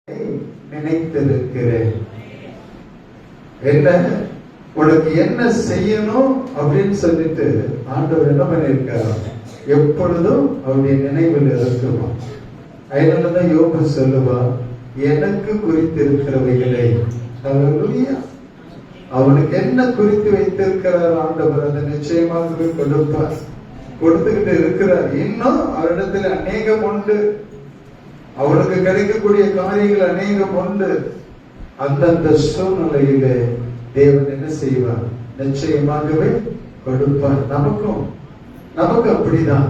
நினைத்திருக்கிறேன். என்ன உனக்கு என்ன செய்யணும் அப்படின்னு சொல்லிட்டு ஆண்டவர் என்ன பண்ணிருக்கார், எப்பொழுதும் அவருடைய நினைவில் இருக்குவான். அதனாலதான் யோபு சொல்லுவா, எனக்கு குறித்திருக்கிறவைகளை அவனுக்கு என்ன குறித்து வைத்திருக்கிறார் ஆண்டவர் அதை நிச்சயமாகவே கொடுப்பார், கொடுத்துக்கிட்டு இருக்கிறார். இன்னும் அவரிடத்தில் அநேகம் உண்டு, அவனுக்கு கிடைக்கக்கூடிய காரியங்கள் அநேகம் உண்டு. அந்தந்த சூழ்நிலையிலே தேவன் என்ன செய்வார், நிச்சயமாகவே கொடுப்பார். நமக்கு அப்படிதான்.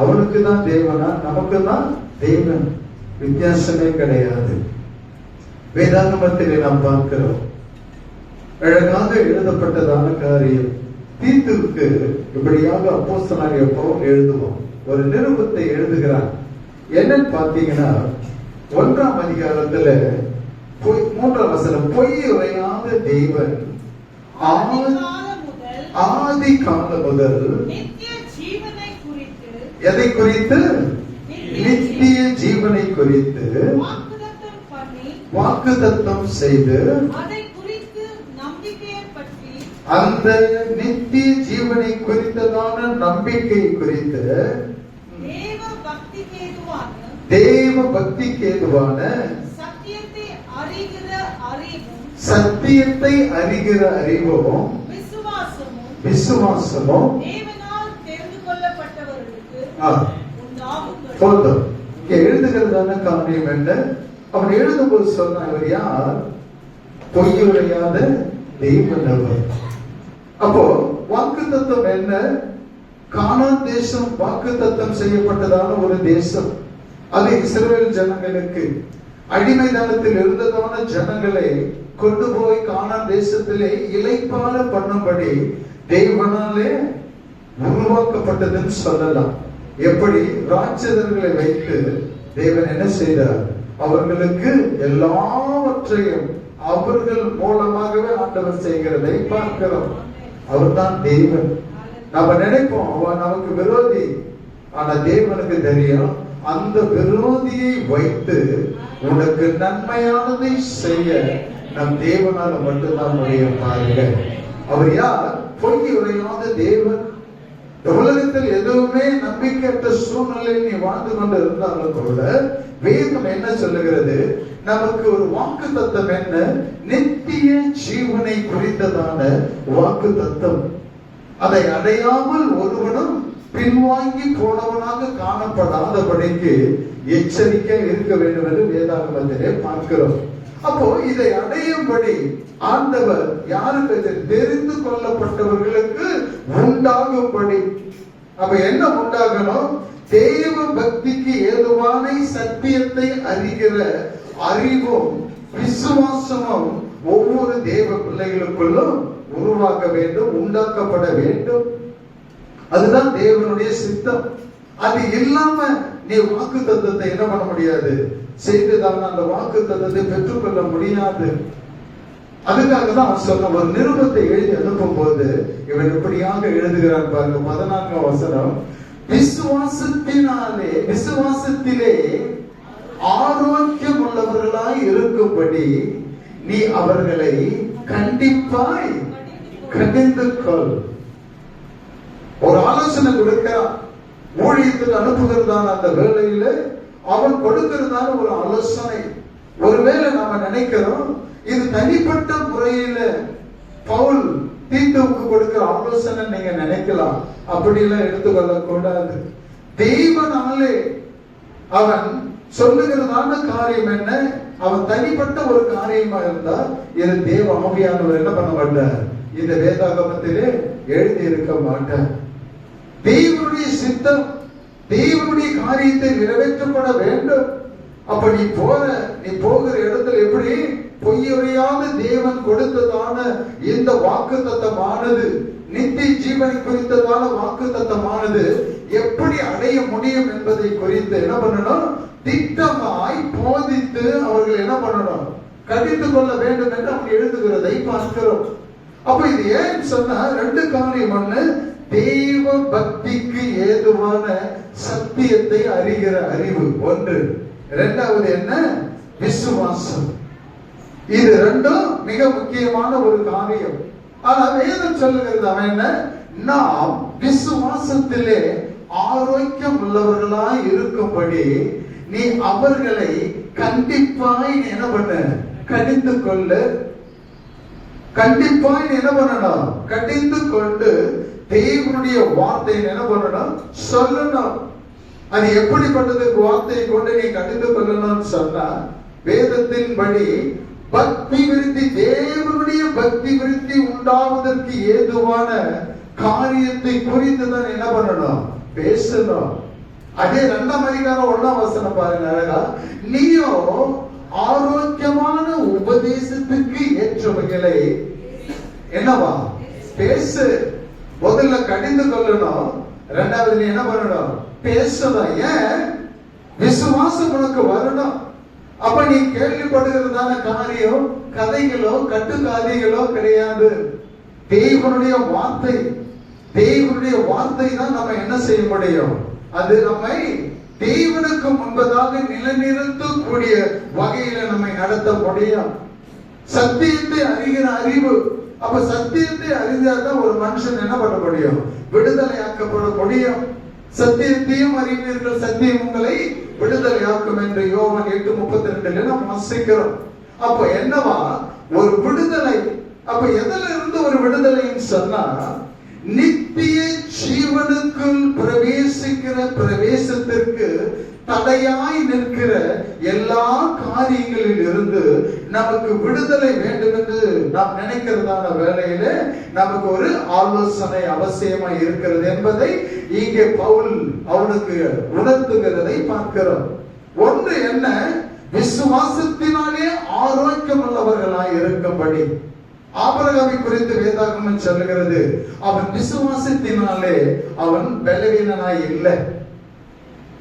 அவனுக்கு தான் தேவனா, நமக்கு தான் தேவன், வித்தியாசமே கிடையாது. வேதாகமத்திலே நாம் பார்க்கிறோம், அழகாக எழுதப்பட்டதான காரியம். தீத்துவுக்கு இப்படியாக அப்போஸ்தலனாகிய பவுல் எழுதுவோம், ஒரு நிருபத்தை எழுதுகிறார். என்னன்னு பாத்தீங்கன்னா 1ஆம் அதிகாரத்துல 3ஆம் வசனம், பொய் உரையாத தேவன் ஆதி காலம் முதல் எதை குறித்து, நித்திய ஜீவனை குறித்து வாக்குத்தத்தம் செய்து அந்த நித்திய ஜீவனை குறித்ததான நம்பிக்கை குறித்து தேவ பக்திக்கு ஏதுவான சத்தியத்தை அறிகிற அறிவும் விசுவாசமும் போதும். இங்க எழுதுகிறதான காரியம் என்ன, அவன் எழுதும்போது சொன்ன, இவர் யார், பொய்யுரையாத தெய்வன் அவர். அப்போ வாக்கு தத்துவம் என்ன, கானான் தேசம் வாக்கு தத்தம் செய்யப்பட்டதான ஒரு தேசம். அது இஸ்ரவேல் ஜனங்களுக்கு அடிமைதனத்தில் இருந்ததான ஜனங்களை கொண்டு போய் கானான் தேசத்திலே இளைப்பாற பண்ணும்படி தேவனாலே உருவாக்கப்பட்டதுன்னு சொல்லலாம். எப்படி ராட்சதர்களை வைத்து தேவன் என்ன செய்தார், அவர்களுக்கு எல்லாவற்றையும் அவர்கள் மூலமாகவே ஆண்டவர் செய்கிறதை பார்க்கிறோம். அவர்தான் தேவன். நம்ம நினைப்போம் அவன் நமக்கு விரோதி, ஆனா தேவனுக்கு தெரியும் அந்த விரோதியை வைத்து உனக்கு நன்மையானதை செய்ய நம் தேவனால மட்டும்தான் முடியும். பாருங்க, அவர் யார், பொய் உரையாத தேவன். உலகத்தில் எதுவுமே நம்பிக்கையற்ற சூழ்நிலையில் நீ வாழ்ந்து கொண்டு இருந்தாலும் கூட வேதம் என்ன சொல்லுகிறது, நமக்கு ஒரு வாக்கு தத்தம் என்ன, நித்திய ஜீவனை குறித்ததான வாக்கு தத்தம். அதை அடையாமல் ஒருவனும் பின்வாங்கி போனவனாக காணப்படாதபடிக்கு எச்சரிக்கை இருக்க வேண்டும் என்று வேதாகமத்திலே பார்க்கிறோம். அப்போ இதை அடையும்படி ஆண்டவர் யாருக்கு, தெரிந்து கொள்ளப்பட்டவர்களுக்கு உண்டாகும்படி. அப்ப என்ன உண்டாகணும், தேவ பக்திக்கு ஏதுவான சத்தியத்தை அறிகிற அறிவும் விசுவாசமும் ஒவ்வொரு தேவ பிள்ளைகளுக்குள்ளும் உருவாக்க வேண்டும், உண்டாக்கப்பட வேண்டும். அதுதான் தேவனுடைய சித்தம். அது இல்லாம நீ வாக்கு தத்தத்தை என்ன பண்ண முடியாது, செய்துதான் அந்த வாக்கு தத்தத்தை பெற்றுக்கொள்ள முடியாது. அதுக்காக தான் அவன் சொன்ன ஒரு நிருபத்தை எழுதி அனுப்பும் போது இவன் இப்படியாக எழுதுகிறான் பாருங்க. 14ஆம் வசனம், விசுவாசத்திலே ஆரோக்கியம் உள்ளவர்களாய் இருக்கும்படி நீ அவர்களை கண்டிப்பாய் கண்டிந்து கொள். ஒரு ஆலோசனை கொடுக்கிறான். ஊழியத்துக்கு அனுப்புகிறதான அந்த வேளையில அவன் கொடுக்கிறதான ஒரு ஆலோசனை. ஒருவேளை நாம நினைக்கிறோம் இது தனிப்பட்ட முறையில பவுல் தீத்துவுக்கு கொடுக்கிற ஆலோசனை நீங்க நினைக்கலாம். அப்படி எல்லாம் எடுத்துக்கொள்ள கூடாது. தெய்வனாலே அவன் சொல்லுகிறதான காரியம் என்ன, அவன் தனிப்பட்ட ஒரு காரியமா இருந்தா இது தேவ ஆவியானவர் என்ன பண்ண மாட்டார், இந்த வேதாகமத்திலே எழுதி இருக்க மாட்டார். தேவனுடைய சித்தம், தேவனுடைய காரியத்தை நிறைவேற்றப்பட வேண்டும். அப்ப நீ போகிற இடத்துல எப்படி பொய்யுரையாத தேவன் கொடுத்ததான இந்த வாக்கு தத்தமானது, நித்திய ஜீவனை குறித்ததான வாக்கு தத்தமானது எப்படி அடைய முடியும் என்பதை குறித்து என்ன பண்ணணும், திட்டமாய் போதித்து அவர்கள் என்ன பண்ணணும், கடிந்து கொள்ள வேண்டும் என்று அவங்க எழுதுகிறதை பார்க்கிறோம். அப்ப இது ஏன் சொன்னா, 2 காரியம். ஒண்ணு, தேவ பக்திக்கு ஏதுவான சத்தியத்தை அறிகிற அறிவு ஒன்று. இரண்டாவது என்ன, விசுவாசம். இது ரெண்டும் மிக முக்கியமான ஒரு காரியம். ஆனா வேதம் சொல்லுகிறது அவன் என்ன, நாம் விசுவாசத்திலே ஆரோக்கியம் உள்ளவர்களாய் இருக்கும்படி நீ அவர்களை கண்டிப்பாய் என்ன பண்ண, கடிந்து கொள்ளு. கண்டிப்பாய் என்ன பண்ணணும், கடிந்து கொண்டு தேவனுடைய வார்த்தையை என்ன பண்ணணும், சொல்லணும். அது எப்படிப்பட்டது வார்த்தையை கொண்டு நீ கடிந்து கொள்ளணும்னு சொன்னா, வேதத்தின்படி பக்தி விருத்தி, தேவனுடைய பக்தி விருத்தி உண்டாவதற்கு ஏதுவான காரியத்தை குறித்து தான் என்ன பண்ணணும், பேசணும். அதே 2ஆம் அதிகாரம் 1ஆம் வசனம் பாருங்க அழகா, நீயோ ஆரோக்கியமான உபதேசத்துக்கு ஏற்றவைகளை என்னவா பேசு. முதல்ல கடிந்து கொள்ளணும், 2வது நீ என்ன பண்ணணும், பேசணும். ஏன், விசுவாசம் உனக்கு வரணும். அப்ப நீ கேள்விப்படுகிறதான காரியம் கதைகளோ கட்டுக்காதைகளோ கிடையாது. தேவனுடைய வார்த்தை, தேவனுடைய வார்த்தை தான் நம்ம என்ன செய்ய முடியும், அது நம்மை தேவனுக்கு முன்பதாக நிலைநிறுத்தக்கூடிய வகையில நம்மை நடத்த முடியும். சத்தியத்தை அறிகிற அறிவு, அப்ப சத்தியத்தை அறிந்தாதான் ஒரு மனுஷன் என்ன பண்ண முடியும், விடுதலையாக்கப்பட முடியும். சத்தியத்தையும் அறிவீர்கள், சத்தியம் உங்களை விடுதலையாக்கும் என்று யோவான் 8:32 நாம் வாசிக்கிறோம். அப்ப என்னவா ஒரு விடுதலை. அப்ப எதுல இருந்து ஒரு விடுதலைன்னு சொன்னா, நித்திய ஜீவனுக்குள் பிரவேசிக்கிற பிரவேசத்திற்கு தடையாய் நிற்கிற எல்லா காரியங்களில் இருந்து நமக்கு விடுதலை வேண்டும் என்று நாம் நினைக்கிறதான வேளையில நமக்கு ஒரு ஆலோசனை அவசியமா இருக்கிறது என்பதை இங்கே பவுல் அவனுக்கு உணர்த்துகிறதை பார்க்கிறோம். ஒன்று என்ன, விசுவாசத்தினாலே ஆரோக்கியம் உள்ளவர்களாய் இருக்கும்படி. ஆபிரகாமை குறித்து வேதாகமம் சொல்லுகிறது, அவன் விசுவாசத்தினாலே அவன் பலவீனனாய் இல்லை.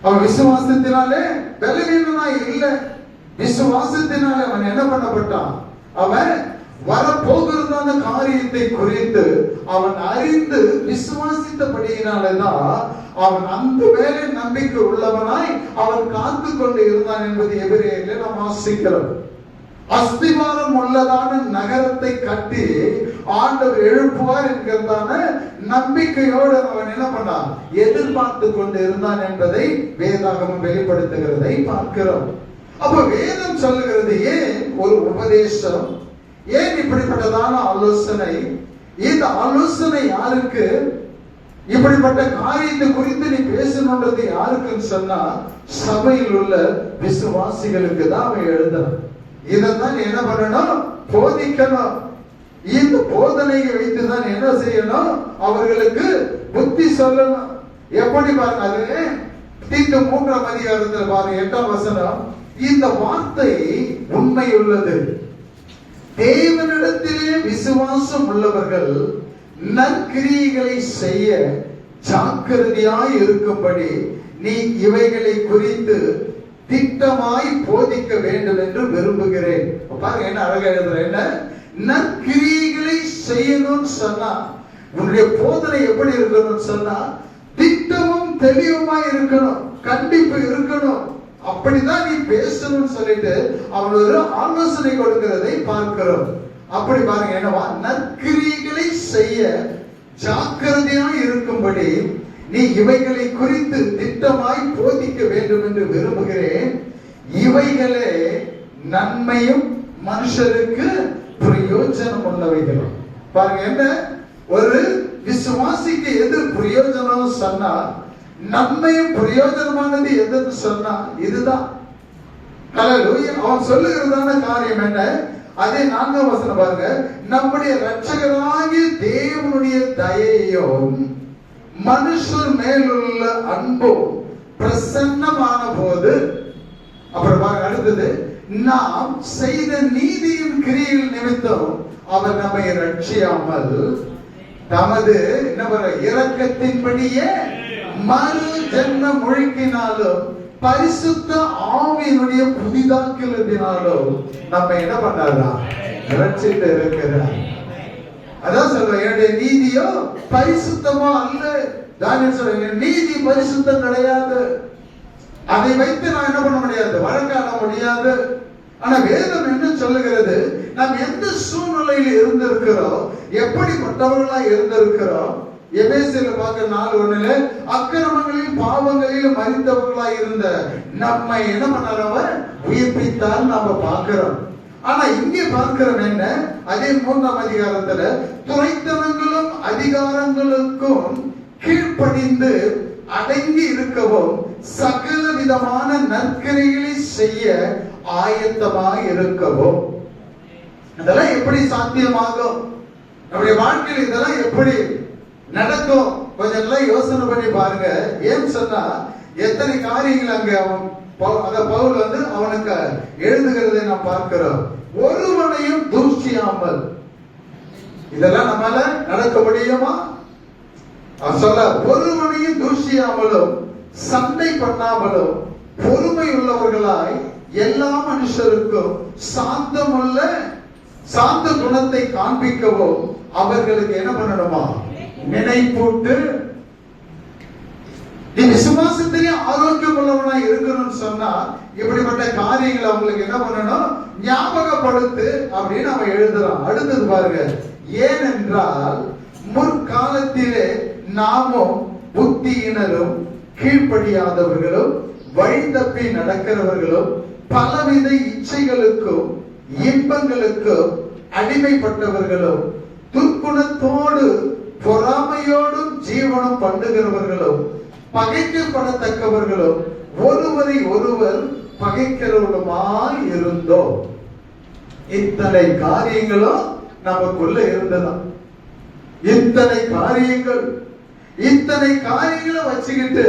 அவன் விசுவாசத்தினாலே பலவீனனாய் இல்லை. விசுவாசத்தினாலே அவன் என்ன பண்ணப்பட்டான், அவன் வரப்போகிறதான காரியத்தை குறித்து அவன் அறிந்து விசுவாசித்தபடியினாலதான் அவன் அந்த வேலை நம்பிக்கை உள்ளவனாய் அவன் காத்து கொண்டு இருந்தான் என்பது எபிரேயரிலே நாம் வாசிக்கிறோம். அஸ்திவாரம் உள்ளதான நகரத்தை கட்டி ஆண்டவர் எழுப்புவார் என்கிறதான நம்பிக்கையோடு அவன் என்ன பண்ணான், எதிர்பார்த்து கொண்டு இருந்தான் என்பதை வேதாகமம் வெளிப்படுத்துகிறதை பார்க்கிறோம். அப்ப வேதம் சொல்லுகிறது, ஏன் ஒரு உபதேசம், ஏன் இப்படிப்பட்டதான ஆலோசனை, இந்த ஆலோசனை யாருக்கு, இப்படிப்பட்ட காரியத்தை குறித்து நீ பேசணுன்றது யாருக்குன்னு சொன்னா, சபையில் உள்ள விசுவாசிகளுக்கு தான் அவன் எழுதணும். இதைத்தான் என்ன பண்ணணும், போதிக்கணும். இந்த போதனையை வைத்துதான் என்ன செய்யணும், அவர்களுக்கு புத்தி சொல்லணும். எப்படி பாருங்க, அது தீத்து 3ஆம் அதிகாரத்தில் பாருங்க 8ஆம் வசனம், இந்த வார்த்தை உண்மை உள்ளது, தேவனிடத்திலே விசுவாசம் உள்ளவர்கள் நற்கிரியைகளை செய்ய ஜாக்கிரதையாய் இருக்கும்படி நீ இவைகளை குறித்து திட்டமாய் போதிக்க வேண்டும் என்று விரும்புகிறேன். பாருங்க என்ன அழகா எழுதுற, என்ன நற்கிரியைகளை செய்யணும்னு சொன்னா, உன்னுடைய போதனை எப்படி இருக்கணும்னு சொன்னா, திட்டமும் தெளிவுமாய் இருக்கணும், கண்டிப்பு இருக்கணும். அப்படிதான் நீ பேசணும்னு சொல்லிட்டு அவன் ஒரு ஆலோசனை கொடுக்கிறதை பார்க்கிறோம். அப்படி பாருங்க என்னவா, நற்கிரியைகளை செய்ய ஜாக்கிரதையாய் இருக்கும்படி நீ இவைகளை குறித்து திட்டமாய் போதிக்க வேண்டும் என்று விரும்புகிறேன். இவைகளே நன்மையும் மனுஷருக்கு பிரயோஜனம் உள்ளவைகளும். பாருங்க என்ன, ஒரு விசுவாசிக்கு எது பிரயோஜனம் சொன்னா, நன்மையும் பிரயோஜனமானது எதுன்னு சொன்னா இதுதான். ஹல்லேலூயா. அவன் சொல்லுகிறதான காரியம் என்ன, அதே 4ஆம் வசனம் பாருங்க, நம்முடைய இரட்சகராகிய தேவனுடைய தயையும் மனுஷர் மேலுள்ள அன்பும் பிரசன்னமான போது, அப்புறம் பாருங்க அடுத்தது, நாம் செய்த நீதியின் கிரியில் நிமித்தம் அவர் நம்மை ரட்சியாமல் தமது இரக்கத்தின்படியே மறு ஜென்ம முழுக்கினாலும் பரிசுத்த ஆவியினுடைய புதிதாக்குவதினாலும் நம்ம என்ன பண்ணாரா, ரட்சித்து இருக்கிறார். அதான் சொல்றேன், என்னுடைய நீதியோ பரிசுத்தமா அல்ல. தானியேல் சொல்ற, நீதி பரிசுத்தம் கிடையாது. அதை வைத்து நான் என்ன பண்ண முடியாது, வழக்காட முடியாது. ஆனா வேதம் என்ன சொல்லுகிறது? நாம் எந்த சூழ்நிலையில் இருந்திருக்கிறோம், எப்படிப்பட்டவர்களா இருந்திருக்கிறோம். எபேசியர்ல பார்க்கிற 4:1 அக்கிரமங்களில் பாவங்களில் மரித்தவர்களாய் இருந்த நம்மை என்ன பண்ணார்? உயிர்ப்பித்தால் நாம பார்க்கிறோம். ஆனா இங்கே பார்க்கிறோம் என்ன? அதே 3ஆம் அதிகாரத்துல துரைத்தனங்களும் அதிகாரங்களுக்கும் கீழ்ப்படிந்து அடங்கி இருக்கவும் சகல விதமான நற்கிரைகளை செய்ய ஆயத்தமாக இருக்கவும். இதெல்லாம் எப்படி சாத்தியமாகும்? நம்முடைய வாழ்க்கையில் இதெல்லாம் எப்படி நடக்கும்? கொஞ்சம் எல்லாம் யோசனை பண்ணி பாருங்க. ஏன் சொன்னா எத்தனை காரியங்கள் அங்க பவுல் அவனுக்கு எழுதுகிறதை நாம் பார்க்கிறோம். ஒருவனையும் தூஷியாமல். இதெல்லாம் நம்மால நடக்க முடியுமா? சொல்ல ஒருவனையும் தூஷியாமலும் சண்டை பண்ணாமலும் பொறுமை உள்ளவர்களாய் எல்லா மனுஷருக்கும் சாந்த குணத்தை காண்பிக்கவும் அவர்களுக்கு என்ன பண்ணணுமா? நினைப்பூட்டு. நீ விசுவாசத்திலே ஆரோக்கியம் உள்ளவனா இருக்கணும்னு சொன்னா இப்படிப்பட்ட காரியங்களை அவங்களுக்கு என்ன பண்ணணும்? ஞாபகப்படுத்து அப்படின்னு அவன் எழுதுறான். அடுத்தது பாருங்க. ஏனென்றால் முற்காலத்திலே நாமும் புத்தியினரும் கீழ்ப்படியாதவர்களும் வழி தப்பி நடக்கிறவர்களும் பலவித இச்சைகளுக்கும் இன்பங்களுக்கும் அடிமைப்பட்டவர்களும் துர்க்குணத்தோடு பொறாமையோடும் ஜீவனம் பண்ணுகிறவர்களும் பகைக்கப்படத்தக்கவர்களும் ஒருவரை ஒருவர் பகைக்கிறவர்களுமாய் இருந்தோம். இத்தனை காரியங்களும் நமக்குள்ள இருந்ததா? இத்தனை காரியங்களை வச்சுக்கிட்டு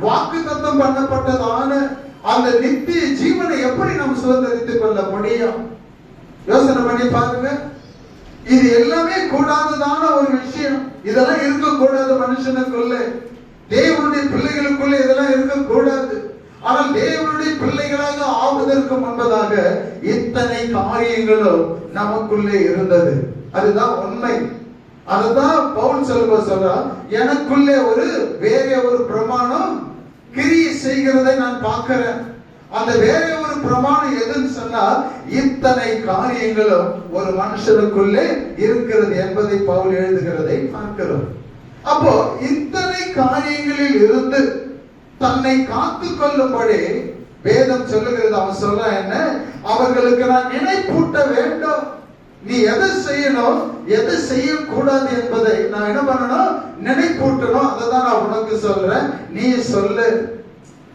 வாக்குத்தத்தம் பண்ணப்பட்டதான அந்த நித்திய ஜீவனை எப்படி நாம் சுதந்திரித்துக் கொள்ள முடியும்? யோசனை பண்ணி பாருங்க. இது எல்லாமே கூடாததான ஒரு விஷயம். இதெல்லாம் இருக்கக்கூடாது மனுஷனுக்குள்ள. தேவனுடைய பிள்ளைகளுக்குள்ள இதெல்லாம் இருக்கக்கூடாது. ஆனால் தேவனுடைய பிள்ளைகளாக ஆவதற்கு முன்பதாக இத்தனை காரியங்களும் நமக்குள்ளே இருந்தது. அதுதான் உண்மை. அதுதான் பவுல் சொல்றார், எனக்குள்ளே வேற ஒரு பிரமாணம் கிரியை செய்கிறதை நான் பார்க்கிறேன். அந்த வேற ஒரு பிரமாணம் எதுன்னு சொன்னால் இத்தனை காரியங்களும் ஒரு மனுஷனுக்குள்ளே இருக்கிறது என்பதை பவுல் எழுதுகிறதை பார்க்கிறோம். அப்போ இத்தனை காரியங்களில் இருந்து தன்னை காத்துக் கொள்ளும்படி வேதம் சொல்லுகிறது. அவன் சொல்ற என்ன? அவர்களுக்கு நான் நினைப்பூட்ட வேண்டும். நீ எதை செய்யணும், எதை செய்யக்கூடாது என்பதை நான் என்ன பண்ணணும்? நினைப்பூட்டணும். அதை தான் நான் உனக்கு சொல்றேன். நீ சொல்லு.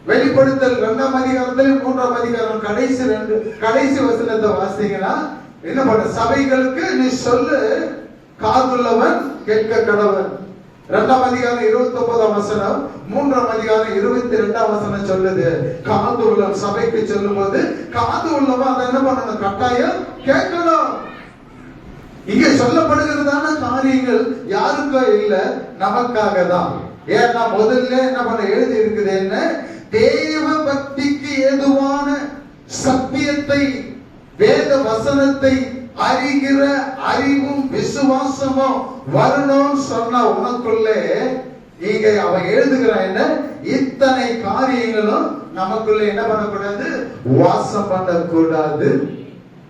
வெளிப்படுத்தல் 2ஆம் அதிகாரத்தில் 3ஆம் அதிகாரம் கடைசி வசனத்தை வாசிங்கன்னா என்ன பண்ண? சபைகளுக்கு நீ சொல்லு, காதுள்ளவன் கேட்க கடவன். 2ஆம் அதிகாரம் 29ஆம் வசனம், 3ஆம் அதிகாரம் 22ஆம் வசனம் சொல்லுது. காது உள்ளவன் சபைக்கு சொல்லும் போது காது உள்ளவன் அதை என்ன பண்ணணும்? கட்டாயம் கேட்கணும். இங்க சொல்லப்படுகிறதான காரியங்கள் யாருக்கோ இல்ல, நமக்காக தான். ஏன்னா முதல்ல என்ன பண்ண எழுதி இருக்குது? என்ன? தேவ பக்திக்கு ஏதுவான சத்தியத்தை, வேத வசனத்தை அறிகிற அறிவும் விசுவாசமும் வரணும்னு சொன்ன உனக்குள்ளே இங்க அவன் எழுதுகிறான் என்ன? இத்தனை காரியங்களும் நமக்குள்ள என்ன பண்ணக்கூடாது? வாசம் பண்ணக்கூடாது.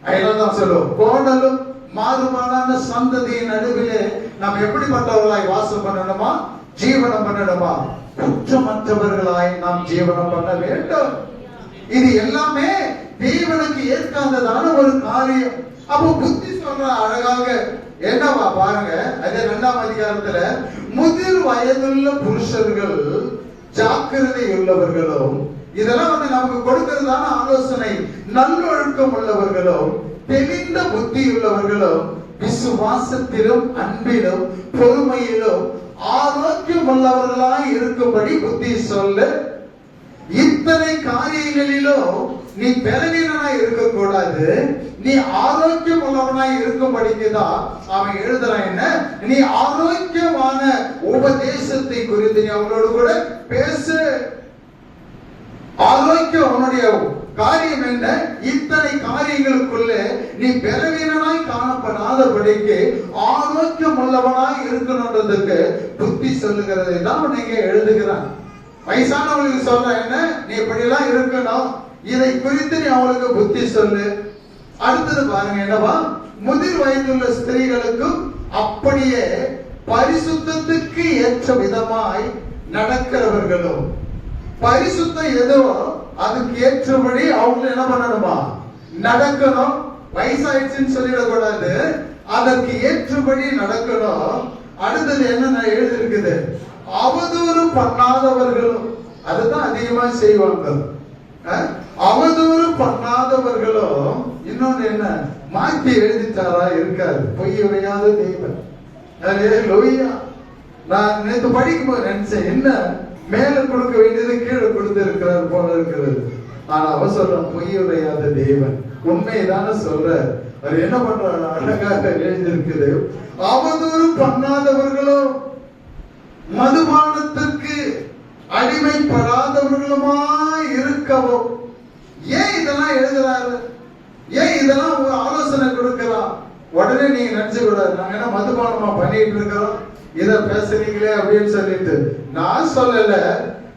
அதனால்தான் சொல்லுவோம், கோணலும் மாறுபாடான சந்ததியின் நடுவிலே நாம் எப்படிப்பட்டவர்களாய் வாசம் பண்ணணுமா? ஜீவனம் பண்ணணுமா? குற்றமற்றவர்களாய் நாம் ஜீவனம் பண்ண வேண்டும். இது எல்லாமே தேவனுக்கு ஏற்காததான ஒரு காரியம். அப்போ புத்தி சொல்ற அழகாக என்னவா பாருங்க. அதே 2ஆம் அதிகாரத்துல முதிர் வயதுள்ள புருஷர்கள் ஜாக்கிரதை உள்ளவர்களும், இதெல்லாம் நமக்கு கொடுக்கிறதான ஆலோசனை, நல்லொழுக்கம் உள்ளவர்களும் தெளிந்த புத்தி உள்ளவர்களும் விசுவாசத்திலும் அன்பிலும் பொறுமையிலும் ஆரோக்கியம் உள்ளவர்களாய் இருக்கும்படி புத்தி சொல்லு. இத்தனை காரியங்களிலும் நீ பலவீனனாய் இருக்கக்கூடாது, நீ ஆரோக்கியம் உள்ளவனாய் இருக்கும்படிக்குதான் அவன் எழுதுறான் என்ன? நீ ஆரோக்கியமான உபதேசத்தை குறித்து நீ அவங்களோடு கூட பேசு. ஆரோக்கியம் உன்னுடைய காரியம் என்ன? இத்தனை காரியங்களுக்குள்ள நீ பலவீனனாய் காணப்படாதபடிக்கு ஆரோக்கியம் உள்ளவனாய் இருக்கணும்ன்றதுக்கு புத்தி சொல்லுகிறதை தான் நீங்க எழுதுகிறான். வயசானவங்களுக்கு சொல்ற என்ன? நீ இப்படி எல்லாம் இருக்கணும், இதை குறித்து நீ அவளுக்கு புத்தி சொல்லு. அடுத்தது பாருங்க என்னவா, முதிர் வயதுள்ள ஸ்திரீகளுக்கும் அப்படியே பரிசுத்தத்துக்கு ஏற்ற விதமாய் நடக்கிறவர்களும், பரிசுத்தம் எதுவோ அதுக்கு ஏற்றபடி அவங்க என்ன பண்ணணுமா, நடக்கணும். வயசாயிடுச்சுன்னு சொல்லிடக்கூடாது, அதற்கு ஏற்றபடி நடக்கணும். அடுத்தது என்ன எழுதி இருக்குது, அவதூறு பண்ணாதவர்களும், அதுதான் அதிகமா செய்வாங்க. அவதூறு பண்ணாதவர்களும், இன்னொன்னு என்ன மாற்றி எழுதிட்டாரா இருக்காது, பொய் உரையாத தெய்வம். நான் நேற்று படிக்கும் போது நினைச்சேன், என்ன மேல கொடுக்க வேண்டியது கீழே கொடுத்து இருக்கிறார் போல இருக்கிறது. ஆனா அவ சொல்ற பொய் உரையாத தேவன், உண்மைதான சொல்ற. அவர் என்ன பண்றாரு, அழகாக எழுதி இருக்குது, அவதூறு பண்ணாதவர்களும் மதுபானத்திற்கு அடிமைப்படாதவர்களுமா இருக்கவும். ஏன் இதெல்லாம் எழுதுறாரு, ஏன் இதெல்லாம் ஒரு ஆலோசனை கொடுக்கலாம். உடனே நீங்க நினைச்சு கூடாது, நாங்க என்ன மதுபானமா பண்ணிட்டு இருக்கிறோம், இத பேசுறீங்களே அப்படின்னு சொல்லிட்டு. நான் சொல்லல,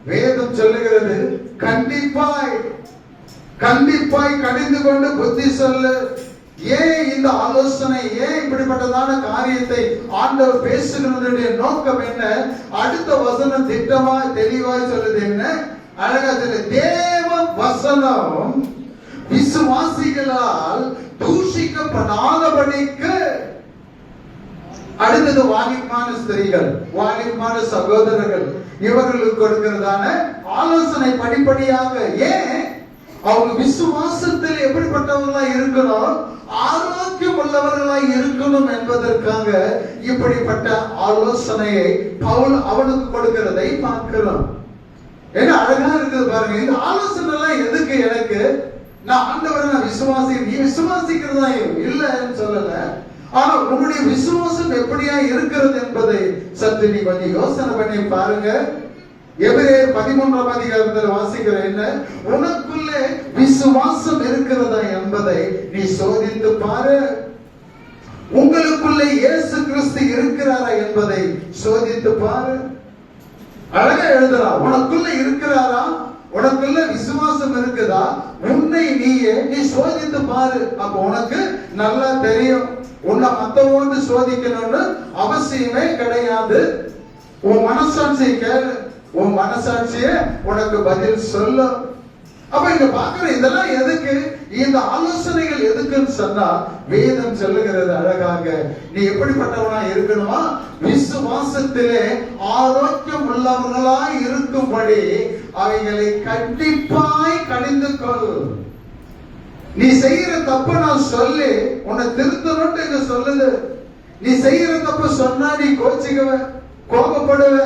வேதம் சொல்லுகிறது, கண்டிப்பாய் கண்டிப்பாய் கடிந்து கொண்டு புத்தி சொல்லு. ஏன் இந்த ஆலோசனை, ஏன் இப்படிப்பட்டதான காரியத்தை ஆண்டவர் பேசுகிறதுடைய நோக்கம் என்ன? அடுத்த வசனம் திட்டமா தெளிவாய் சொல்லுது. என்ன அழகா சொல்லு, தேவ வசனம் விசுவாசிகளால் தூஷிக்கப்படாதபடிக்கு. அடுத்தது வாலிபமான ஸ்திரீகள், வாலிபமான சகோதரர்கள், இவர்களுக்கு கொடுக்கிறதான ஆலோசனை படிப்படியாக. ஏன் அவங்க விசுவாசத்தில் எப்படிப்பட்டவர்களா இருக்கணும், ஆரோக்கியம் உள்ளவர்களாய் இருக்கணும் என்பதற்காக இப்படிப்பட்ட ஆலோசனையை பவுல் அவனுக்கு கொடுக்கிறதை பார்க்கிறோம். என்ன அழகா இருக்குது பாருங்க. இந்த ஆலோசனை எல்லாம் எதுக்கு? எனக்கு நான் ஆண்டவரை நான் விசுவாசி, நீ விசுவாசிக்கிறதா இல்லைன்னு சொல்லல, ஆனா உன்னுடைய விசுவாசம் எப்படியா இருக்கிறது என்பதை சற்று நீ கொஞ்சம் யோசனை பண்ணி பாருங்க. எபிரேயர் 13ஆம் அதிகாரத்தில் வாசிக்கிற என்ன, உனக்குள்ளே விசுவாசம் இருக்கிறதா என்பதை நீ சோதித்து பாரு. உங்களுக்குள்ளே இயேசு கிறிஸ்து இருக்கிறாரா என்பதை சோதித்து பாரு. அழகா எழுதுறா, உனக்குள்ள இருக்கிறாரா, உனக்குள்ள விசுவாசம் இருக்குதா, உன்னை நீ சோதித்து பாரு. அப்ப உனக்கு நல்லா தெரியும். உன்னை மத்தவங்க சோதிக்கணும்னு அவசியமே கிடையாது. உன் மனசாட்சியை கேளு, உன் மனசாட்சிய உனக்கு பதில் சொல்லும். அப்ப இங்க பாக்குற இதெல்லாம் எதுக்கு, இந்த ஆலோசனைகள் எதுக்குன்னு சொன்னா, வேதம் சொல்லுகிறது அழகாக, நீ எப்படிப்பட்டவனா இருக்கணுமா, விசுவாசத்திலே ஆரோக்கியம் உள்ளவர்களா இருக்கும்படி அவைகளை கண்டிப்பாய் கடிந்து கொள். நீ செய்யற தப்பு நான் சொல்லி உன்னை திருத்தணும்னு இங்க சொல்லுது. நீ செய்யற தப்பு சொன்னா நீ கோச்சிக்குவ, கோபப்படுவ,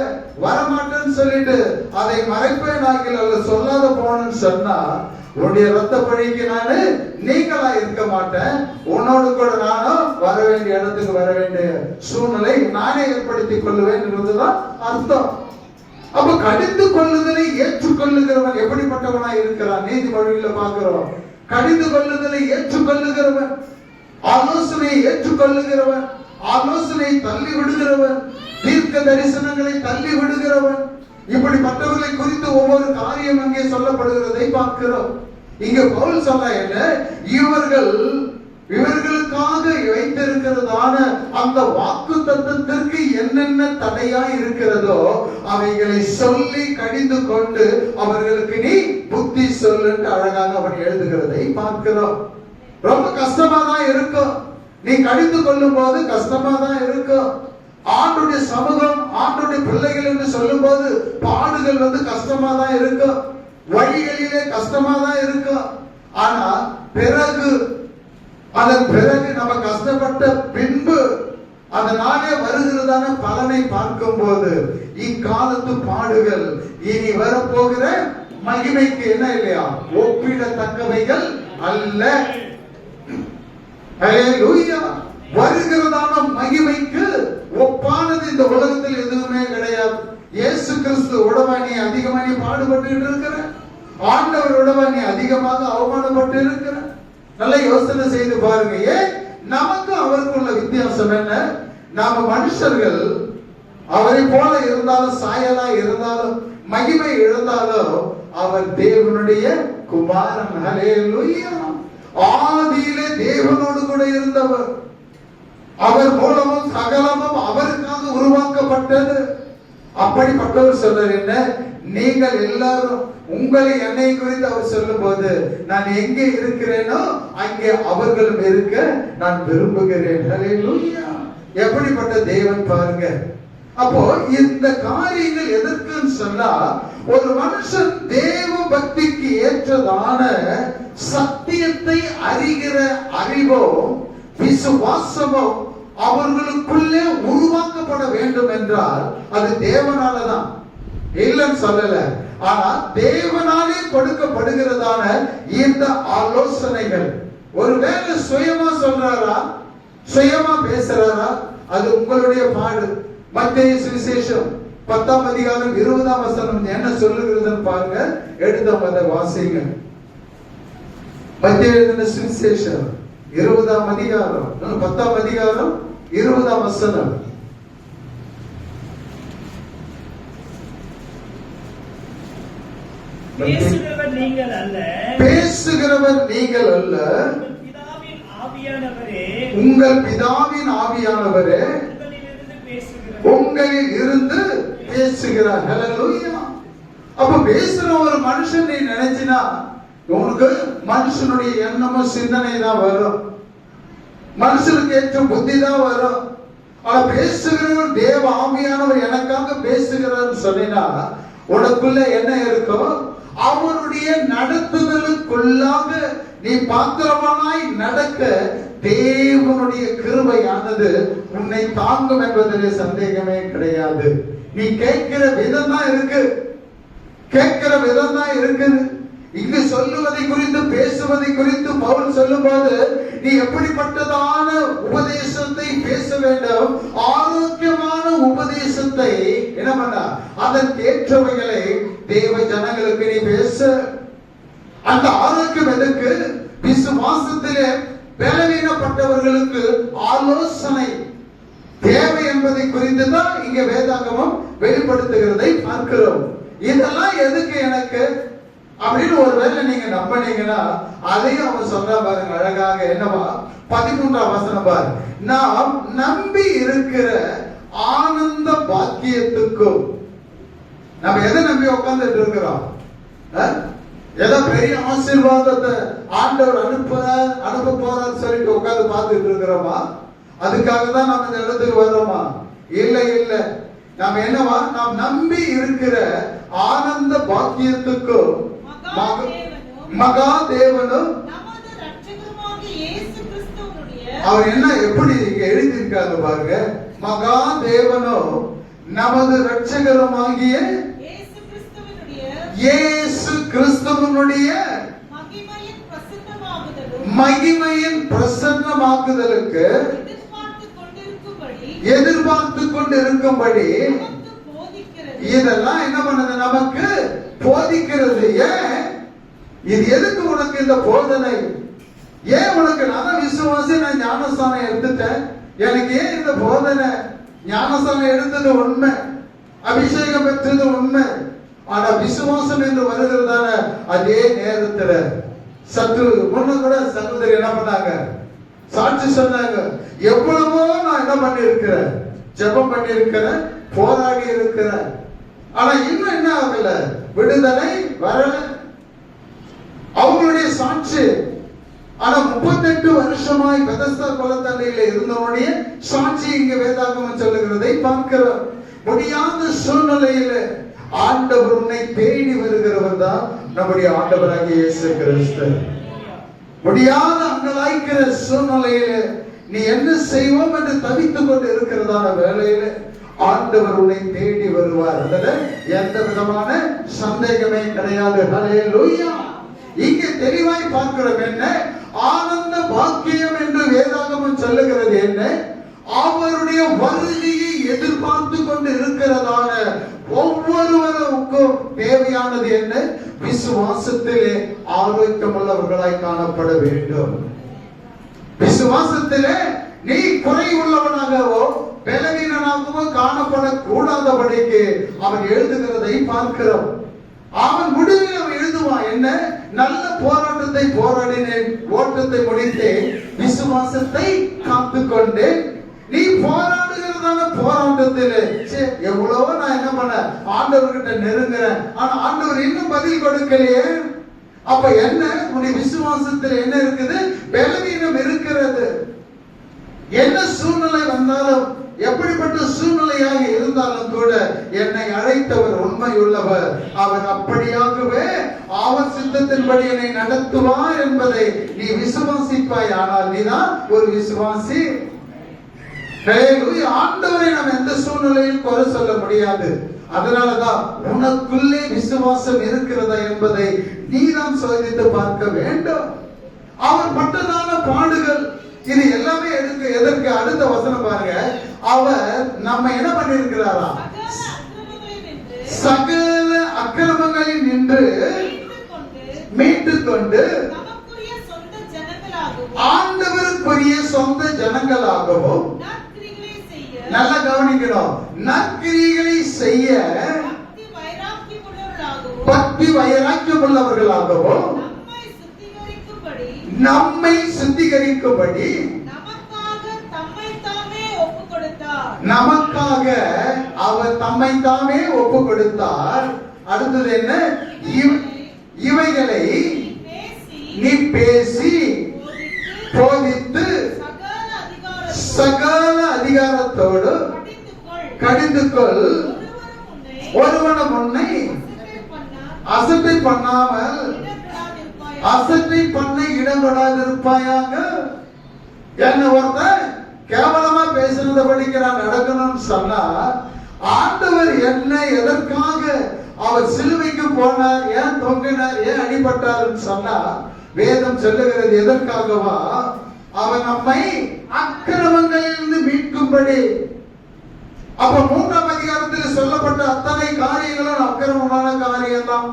வரமாட்டேன்னு சொல்லிட்டு அதை மறைப்பேன் நாங்கள் அல்ல சொல்லாத போனேன்னு சொன்னா, உன்னுடைய ரத்த பழிக்கு நானு நீங்களா இருக்க மாட்டேன். உன்னோடு கூட நானும் வர வேண்டிய இடத்துக்கு வர வேண்டிய சூழ்நிலை நானே ஏற்படுத்திக் கொள்ளுவேன் என்பதுதான் அர்த்தம். அப்ப கடிந்து கொள்ளுதலை ஏற்றுக்கொள்ளுகிறவன் எப்படிப்பட்டவனா இருக்கிறான்? நீதிமொழியில பார்க்கிறோம், கடிந்து கொள்ளுதலை ஏற்றுக்கொள்ளுகிறவன், ஆலோசனையை ஏற்றுக்கொள்ளுகிறவன், ஆலோசனையை தள்ளி விடுகிறவன், தீர்க்க தரிசனங்களை தள்ளி விடுகிறவன், இப்படிப்பட்டவர்களை குறித்து ஒவ்வொரு காரியம் அங்கே சொல்லப்படுகிறதை பார்க்கிறோம். இங்க பவுல் சொல்ல என்ன, இவர்களுக்காக வைத்திருக்கிறதான அந்த வாக்கு தத்தத்திற்கு என்னென்ன தடையா இருக்கிறதோ அவைகளை சொல்லி கடிந்து கொண்டு அவர்களுக்கு நீ புத்தி சொல்லு அழகாக அவன் எழுதுகிறதை பார்க்கிறோம். ரொம்ப கஷ்டமா தான் இருக்கும், நீ கடிந்து கொள்ளும் போது கஷ்டமா தான் இருக்கும். ஆண்டுடைய சமூகம், ஆண்டுடைய பிள்ளைகள் என்று சொல்லும் போது பாடுகள் கஷ்டமா தான் இருக்கும், வழிகளிலே கஷ்டமா தான் இருக்கும். ஆனா அதன் பிறகு நம்ம கஷ்டப்பட்ட பின்பு அதனாலே வருகிறதான பலனை பார்க்கும் போது இக்காலத்து பாடுகள் இனி வரப்போகிற மகிமைக்கு என்ன இல்லையா, ஒப்பிடத்தக்கவைகள் அல்ல. ஹல்லேலூயா. வருகிறதான மகிமைக்கு ஒப்பானது இந்த உலகத்தில் எதுவுமே கிடையாது. இயேசு கிறிஸ்து உடவாணி அதிகமாக பாடுபட்டு இருக்கிற, ஆண்டவர் உடவாணி அதிகமாக அவமானப்பட்டு இருக்கிற. நல்ல யோசனை செய்து பாருங்க. ஏன் நமக்கு அவருக்குள்ள வித்தியாசம் என்ன? நாம மனுஷர்கள் அவரை போல இருந்தாலும், சாயலா இருந்தாலும், மகிமை இழந்தாலும் அவர் தேவனுடைய குமாரன். ஹல்லேலூயா. ஆதியிலே தேவனோடு கூட இருந்தவர். அவர் மூலமும் சகலமும் அவருக்காக உருவாக்கப்பட்டது. அப்படிப்பட்டவர் சொல்றார் என்ன, நீங்கள் எல்லாரும் உங்களை என்னை குறித்து அவர் சொல்லும் போது, நான் எங்கே இருக்கிறேனோ அங்கே அவர்களும் இருக்க நான் விரும்புகிறேன். ஹல்லேலூயா. எப்படிப்பட்ட தேவன் பாருங்க. அப்போ இந்த காரியங்கள் எதற்குன்னு சொன்னா, ஒரு மனுஷன் தேவ பக்திக்கு ஏற்றதான சத்தியத்தை அறிகிற அறிவோ விசுவாசமோ அவர்களுக்குள்ளே உருவாக்கப்பட வேண்டும் என்றால் அது தேவனாலதான், இல்லைன்னு சொல்லல. ஆனா தேவனாலே கொடுக்கப்படுகிறதான இந்த ஆலோசனைகள் ஒருவேளை சுயமா சொல்றாரா, சுயமா பேசுறாரா, அது உங்களுடைய பாடு. மத்தேயு சுவிசேஷம் 10ஆம் அதிகாரம் 20ஆம் வசனம் என்ன சொல்லுகிறதுன்னு பாருங்க. எடுத்த அதை வாசிங்க. மத்தேயு எழுதின சுவிசேஷம் 20ஆம் அதிகாரம் 10ஆம் அதிகாரம் 20ஆம் வசனம். பேசுகிறவர் நீங்கள் அல்ல, பேசுகிறவர் நீங்கள் அல்ல, உங்கள் பிதாவின் ஆவியானவரே உங்களில் இருந்து பேசுகிறார். ஹல்லேலூயா. அப்ப பேசுற ஒரு மனுஷன் நீ நினைச்சினா உனக்கு மனுஷனுடைய எண்ணமும் சிந்தனை தான் வரும், மனுஷனுக்கு ஏற்ற புத்தி தான் வரும். ஆனா பேசுகிறவர் தேவ ஆவியானவர் எனக்காக பேசுகிறார் சொன்னா உனக்குள்ள என்ன இருக்கும், அவருடைய நடத்துதலுக்குள்ளாக நீ பாத்திரமாய் நடக்க தேவனுடைய கிருபையானது உன்னை தாங்கும் என்பதிலே சந்தேகமே கிடையாது. நீ கேட்கிற விதம் தான் இருக்கு, கேட்கிற விதம் தான் இருக்குது. இங்கு சொல்லுவதை குறித்து பேசுவதை குறித்து பவுல் சொல்லும் போது நீ எப்படிப்பட்டதான உபதேசத்தை பேச வேண்டும், ஆரோக்கியமான உபதேசத்தை என்ன பண்ண, அதற்கேற்றவைகளை தேவ ஜனங்களுக்கு நீ பேச. அந்த ஆரோக்கியம் எதற்கு, விசுவாசத்திலே பலவீனப்பட்டவர்களுக்கு ஆலோசனை தேவை என்பதை குறித்து தான் இங்க வேதாகமம் வெளிப்படுத்துகிறதை பார்க்கிறோம். இதெல்லாம் எதுக்கு எனக்கு அப்படின்னு ஒருவேளை நீங்க நம்பினீங்கன்னா அதையும் அவன் சொல்ற பாருங்க அழகாக. என்னவா, 13ஆம் வசனம் பாரு. நாம் நம்பி இருக்கிற ஆனந்த பாக்கியத்துக்கும், நம்ம எதை நம்பி உட்கார்ந்துட்டு இருக்கிறோம், ஏதோ பெரிய ஆசீர்வாதத்தை ஆண்டவர் அனுப்ப போறான்னு சொல்லிட்டு உட்கார்ந்து பார்த்துட்டு இருக்கிறோமா? அதுக்காக தான் நம்ம இந்த இடத்துக்கு வர்றோமா? இல்ல இல்ல. நாம் என்னவா, நாம் நம்பி இருக்கிற ஆனந்த பாக்கியத்துக்கும் மகா தேவனும் அவர் என்ன எப்படி இங்க எழுதியிருக்காங்க பாருங்க. மகா தேவனும் நமது இரட்சகருமாகிய இயேசு கிறிஸ்துவினுடைய மகிமையின் பிரசன்னமாக்குதலுக்கு எதிர்பார்த்து கொண்டிருக்கும்படி இதெல்லாம் என்ன பண்ணது, நமக்கு போதிக்கிறது. ஏன் இது, எதுக்கு உனக்கு இந்த போதனை? ஏன் உனக்கு, நான் விசுவாசி, நான் ஞானஸ்தானம் எடுத்துட்டேன், எனக்கு ஏன் இந்த போதனை? ஞானஸ்தானம் எடுத்தது உண்மை, அபிஷேகம் பெற்றது உண்மை. ஆனா விசுவாசம் என்று வருகிறதான அதே நேரத்துல சற்று முன்ன கூட சகோதரி என்ன பண்ணாங்க, சாட்சி சொன்னாங்க. எவ்வளவோ நான் என்ன பண்ணி இருக்கிறேன், ஜெபம் பண்ணி இருக்கிறேன், போராடி இருக்கிறேன், ஆனா இன்னும் என்ன ஆகல, விடுதலை வரல. அவங்களுடைய சாட்சி. ஆனா 38 வருஷமாய் பெதஸ்தா குளத்தண்டையில இருந்தவனுடைய சாட்சி இங்க வேதாகமம் சொல்லுகிறதை பார்க்கிறோம். முடியாத சூழ்நிலையில ஆண்டவர் உன்னை தேடி வருகிறவர் தான் நம்முடைய ஆண்டவராகிய இயேசு கிறிஸ்து. முடியாத அங்கலாய்க்கிற சூழ்நிலையில நீ என்ன செய்வோம் என்று தவித்துக் கொண்டு இருக்கிறதான வேளையில ஆண்டவர் உன்னை தேடி வருவார். அதுல எந்த விதமான சந்தேகமே கிடையாது. ஹல்லேலூயா. இங்கே தெளிவாய் பார்க்கிறோம். என்ன ஆனந்த பாக்கியம் என்று வேதாகமம் சொல்லுகிறது? என்ன, அவருடைய வருகையை எதிர்பார்த்து கொண்டு இருக்கிறதான ஒவ்வொருவருக்கும் தேவையானது என்ன, விசுவாசத்திலே ஆரோக்கியம் உள்ளவர்களாய் காணப்பட வேண்டும். விசுவாசத்திலே நீ குறை உள்ளவனாகவோ பலவீனனாகவோ காணப்படக்கூடாதபடிக்கு அவன் எழுதுகிறதை பார்க்கிறோம். அவன் முடிவில் என்ன? நல்ல போராட்டத்தை போராடினேன், ஓட்டத்தை முடித்தேன், விசுவாசத்தை காத்துக்கொண்டேன். நீ போராடுகிறதான போராட்டத்திலே எவ்வளவோ நான் என்ன பண்ண, ஆண்டவர்கிட்ட நெருங்குறேன், ஆனா ஆண்டவர் இன்னும் பதில் கொடுக்கலையே. அப்ப என்ன? உன்னுடைய விசுவாசத்தில் என்ன இருக்குது? பலவீனம் இருக்கிறது. என்ன சூழ்நிலை வந்தாலும், எப்படிப்பட்ட சூழ்நிலையாக இருந்தாலும் கூட என்னை அழைத்தவர் உண்மையுள்ளவர். அவர் அப்படியாகவே அவர் சித்தத்தின்படி என்னை நடத்துவார் என்பதை நீ விசுவாசிப்பாய். ஆனால் நீதான் ஒரு விசுவாசி. ஆண்டவரை நாம் எந்த சூழ்நிலையில் குறை சொல்ல முடியாது. அதனாலதான் உனக்குள்ளே விசுவாசம் இருக்கிறதா என்பதை நீதான் சோதித்து பார்க்க வேண்டும். அவர் பட்டதான பாடுகள் இது எல்லாமே எதற்கு? அடுத்த வசனம் பாருங்க. அவர் நம்ம என்ன பண்ணிருக்கிறாரா? சகல அக்கிரமங்களில் நின்று மீட்டுக் கொண்டு ஆண்டவருக்குரிய சொந்த ஜனங்களாகவும், நல்ல கவனிக்கணும், நற்கிரிகளை செய்ய பக்தி வைராக்கியம் உள்ளவர்களாகவும், நம்மை சுத்திகரிக்கும்படி நமக்காக அவர் தம்மை தாமே ஒப்பு கொடுத்தார். அடுத்தது என்ன? இவைகளை நீ பேசி போதித்து சகல அதிகாரத்தோடு கடிந்து கொள். ஒருவனும் உன்னை அசட்டை பண்ணாமல், அசட்டை பண்ண இடம் கொடாதிருப்பாயாக. என்ன ஒருத்தன் கேவலமா பேசுறத படிக்கிறான் நடக்கணும்னு சொன்னா, ஆண்டவர் என்ன எதற்காக அவர் சிலுவைக்கு போனார், ஏன் தொங்கினார், ஏன் அடிபட்டார்னு சொன்னா, வேதம் சொல்லுகிறது எதற்காகவா? அவர் நம்மை அக்கிரமங்களிலிருந்து மீட்கும்படி. அப்ப 3ஆம் அதிகாரத்தில் சொல்லப்பட்ட அத்தனை காரியங்களும் அக்கிரமமான காரியம் தான்.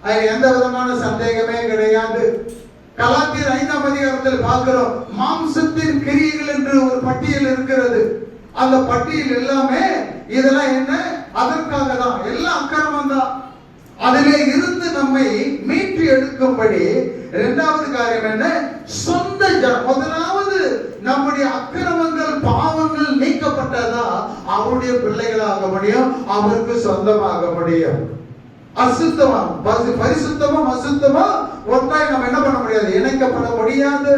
அது எந்த விதமான சந்தேகமே கிடையாது. கலாத்தியர் 5ஆம் அதிகாரத்தில் பார்க்கிறோம், மாம்சத்தின் கிரியைகள் என்று ஒரு பட்டியல் இருக்கிறது. அந்த பட்டியல் எல்லாமே இதெல்லாம் என்ன? அதற்காக தான். எல்லாம் அக்கிரமம் தான். அதிலே இருந்து நம்மை மீட்டு எடுக்கும்படி. இரண்டாவது காரியம் என்ன? சொந்த முதலாவது நம்முடைய அக்கிரமங்கள் பாவங்கள் நீக்கப்பட்டதா அவருடைய பிள்ளைகளாக முடியும், அவருக்கு சொந்தமாக முடியும். அசுத்தமா பரிசுத்தமும் அசுத்தமும் ஒன்றாய் நம்ம என்ன பண்ண முடியாது, இணைக்கப்பட முடியாது.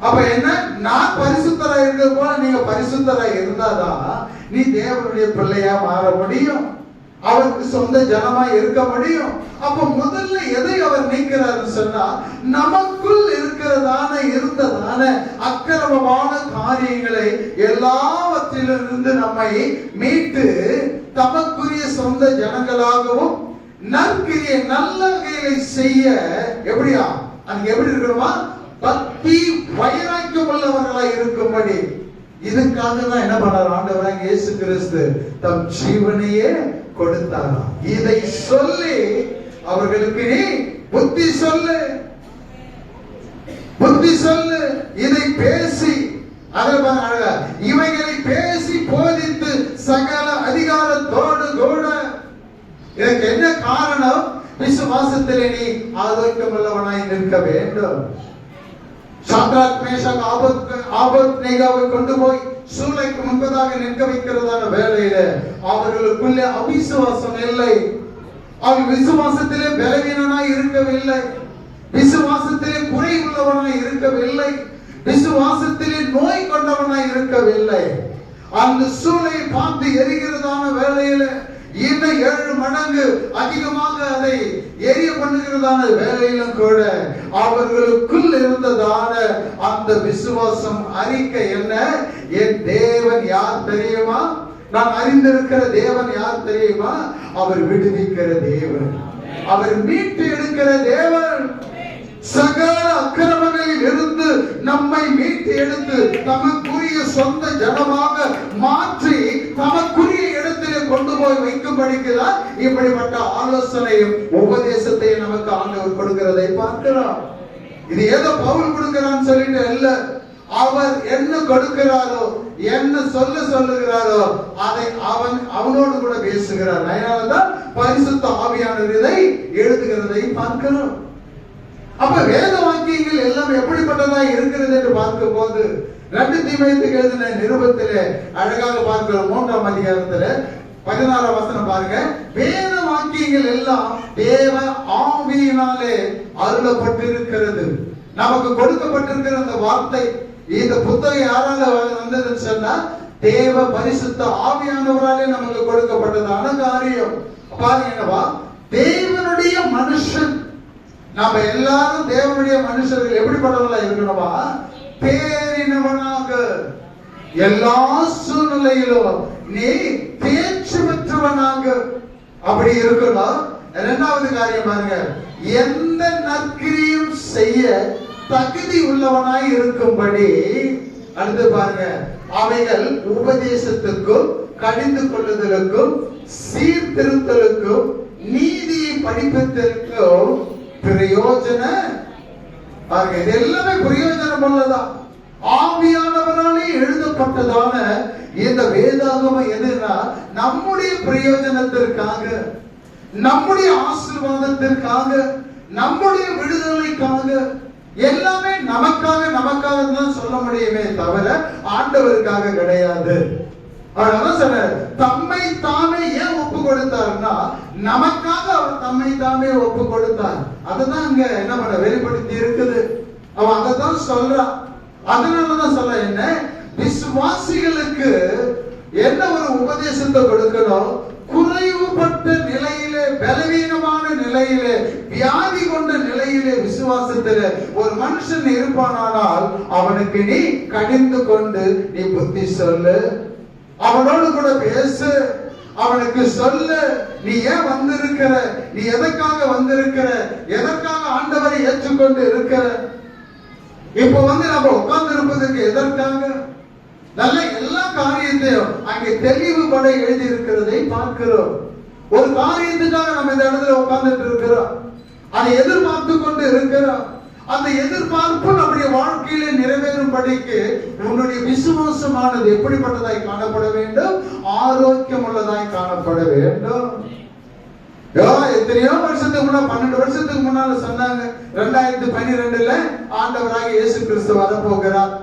அப்ப என்ன? நான் பரிசுத்தராய் இருக்கிறது போல நீங்க பரிசுத்தராய் இருந்தாதான் நீ தேவனுடைய பிள்ளையா மாற முடியும், அவருக்கு சொந்த ஜனமா இருக்க முடியும். அப்ப முதல்ல எதை அவர் நீக்கிறார்னு சொன்னா, நமக்குள் இருந்ததான அக்கிரமமான காரியங்களை எல்லாவற்றிலிருந்து நம்மை மீட்டு தமக்குரிய சொந்த ஜனங்களாகவும் நற்கிரியை நல்ல வேலை செய்ய எப்படியா அங்க எப்படி இருக்கணுமா? பக்தி வைராக்கியம் உள்ளவர்களாய் இருக்கும்படி. இதுக்காக தான் என்ன பண்ணார் ஆண்டவராக இயேசு கிறிஸ்து தம் ஜீவனையே கொடுத்தாராம். இதை சொல்லி அவர்களுக்கு நீ புத்தி சொல்லு, புத்தி சொல்லு, இதை பேசி இவைகளை பேசி போதித்து சகல அதிகாரத்தோடு கூட. இதற்கு என்ன காரணம்? விசுவாசத்திலே நீ ஆரோக்கியம் உள்ளவனாய் நிற்க வேண்டும். சாத்ராக் மேஷாக் ஆபேத்நேகோவை கொண்டு போய் சூளைக்கு முன்பதாக நிற்க வைக்கிறதான வேலையில அவர்களுக்குள்ளே அவிசுவாசம் இல்லை. அவர் விசுவாசத்திலே பலவீனனாய் இருக்கவில்லை, விசுவாசத்திலே குறை உள்ளவனாய் இருக்கவில்லை, விசுவாசத்திலே நோய் கொண்டவனாய் இருக்கவில்லை. அந்த சூளை பார்த்து எரிகிறதான வேலையில இன்னும் 7 மடங்கு அதிகமாக அதை எரிய பண்ணுகிறதான வேலையிலும் கூட அவர்களுக்குள் இருந்ததான அந்த விசுவாசம் அறிக்கை என்ன? என் தேவன் யார் தெரியுமா? நான் அறிந்திருக்கிற தேவன் யார் தெரியுமா? அவர் விடுவிக்கிற தேவன், அவர் மீட்டு எடுக்கிற தேவன். சகல அக்கிரமங்களில் இருந்து நம்மை மீட்டு எடுத்து தமக்குரிய சொந்த ஜனமாக மாற்றி தமக்குரிய இடத்திலே கொண்டு போய் வைக்கும்படிக்குதான் இப்படிப்பட்ட ஆலோசனையும் உபதேசத்தையும் நமக்கு ஆண்டவர் கொடுக்கிறதை பார்க்கிறோம். இது ஏதோ பவுல் கொடுக்கிறான்னு சொல்லிட்டு இல்ல, அவர் என்ன கொடுக்கிறாரோ, என்ன சொல்லுகிறாரோ அதை அவனோடு கூட பேசுகிறார். அதனாலதான் பரிசுத்த ஆவியானவர் இதை எழுதுகிறதை பார்க்கிறோம். அப்ப வேத வாக்கியங்கள் எல்லாம் எப்படிப்பட்டதா இருக்கிறது என்று பார்க்கும் போது 2 தீமோத்தேயுக்கு எழுதின நிருபத்திலே அழகாக பார்க்கிறோம். 3ஆம் அதிகாரத்திலே 16ஆம் வசனம் பாருங்க. வேத வாக்கியங்கள் எல்லாம் தேவ ஆவியினாலே அருளப்பட்டிருக்கிறது. நமக்கு கொடுக்கப்பட்டிருக்கிற அந்த வார்த்தை, இந்த புத்தகம் யாரால வந்ததுன்னு சொன்னா தேவ பரிசுத்த ஆவியானவராலே நமக்கு கொடுக்கப்பட்டதான காரியம். பாருங்க என்னவா, தேவனுடைய மனுஷன். நாம எல்லாரும் தேவனுடைய மனுஷர்கள் எப்படிப்பட்டவங்களா இருக்கணுமா? பேரினவனாக, எல்லா சூழ்நிலையிலும் நீ பேச்சு பெற்றவனாக அப்படி இருக்கணும். 2வது காரியம் பாருங்க, எந்த நற்கிரியும் செய்ய தகுதி உள்ளவனாய் இருக்கும்படி. அடுத்து பாருங்க, அவைகள் உபதேசத்துக்கும் கடிந்து கொள்ளுதலுக்கும் சீர்திருத்தலுக்கும் நீதியை படிப்பதற்கும் பிரயோஜன. இது எல்லாமே பிரயோஜனம் உள்ளதான். ஆவியானவராலே எழுதப்பட்டதான இந்த வேதாகமம் எதுனா நம்முடைய பிரயோஜனத்திற்காக, நம்முடைய ஆசீர்வாதத்திற்காக, நம்முடைய விடுதலைக்காக, எல்லாமே நமக்காக தான் சொல்ல முடியுமே தவிர ஆண்டவருக்காக கிடையாது. அதனால சொன்னார், தம்மை தாமே ஏன் ஒப்பு கொடுத்தார்னா நமக்காக அவர் தம்மை தாமே ஒப்பு கொடுத்தார். அதுதான் அங்க என்ன பண்ண வெளிப்படுத்தி இருக்குது. அவன் அதைத்தான் சொல்றான். அதனாலதான் சொல்ல, என்ன விசுவாசிகளுக்கு என்ன ஒரு உபதேசத்தை கொடுக்கணும்? குறைவுபட்ட நிலையிலே, பலவீனமான நிலையிலே, வியாதி கொண்ட நிலையிலே விசுவாசத்திலே ஒரு மனுஷன் இருப்பானால் அவனுக்கு நீ கடிந்து கொண்டு நீ புத்தி சொல்லு, அவனோடு கூட பேசு, அவனுக்கு சொல்லு, நீ ஏன் வந்திருக்கிற, நீ எதற்காக வந்திருக்கிற, எதற்காக ஆண்டவரை ஏற்றுக்கொண்டு இருக்கிற. இப்ப நம்ம உட்கார்ந்து இருப்பதற்கு எதற்காக? நல்ல எல்லா காரியத்தையும் அங்கே தெளிவுபட எழுதி இருக்கிறதை பார்க்கிறோம். ஒரு காரியத்துக்காக நம்ம இந்த இடத்துல உட்கார்ந்துட்டு இருக்கிறோம், அதை எதிர்பார்த்து கொண்டு இருக்கிறோம். அந்த எதிர்பார்ப்பு நம்முடைய வாழ்க்கையில நிறைவேறும்படிக்கு உன்னுடைய விசுவாசமானது எப்படிப்பட்டதாய் காணப்பட வேண்டும்? ஆரோக்கியம் உள்ளதாய் காணப்பட வேண்டும். எத்தனையோ வருஷத்துக்கு முன்னாடி, 12 வருஷத்துக்கு முன்னால சொன்னாங்க, 2012 ஆண்டவராக இயேசு கிறிஸ்து வரப்போகிறார்.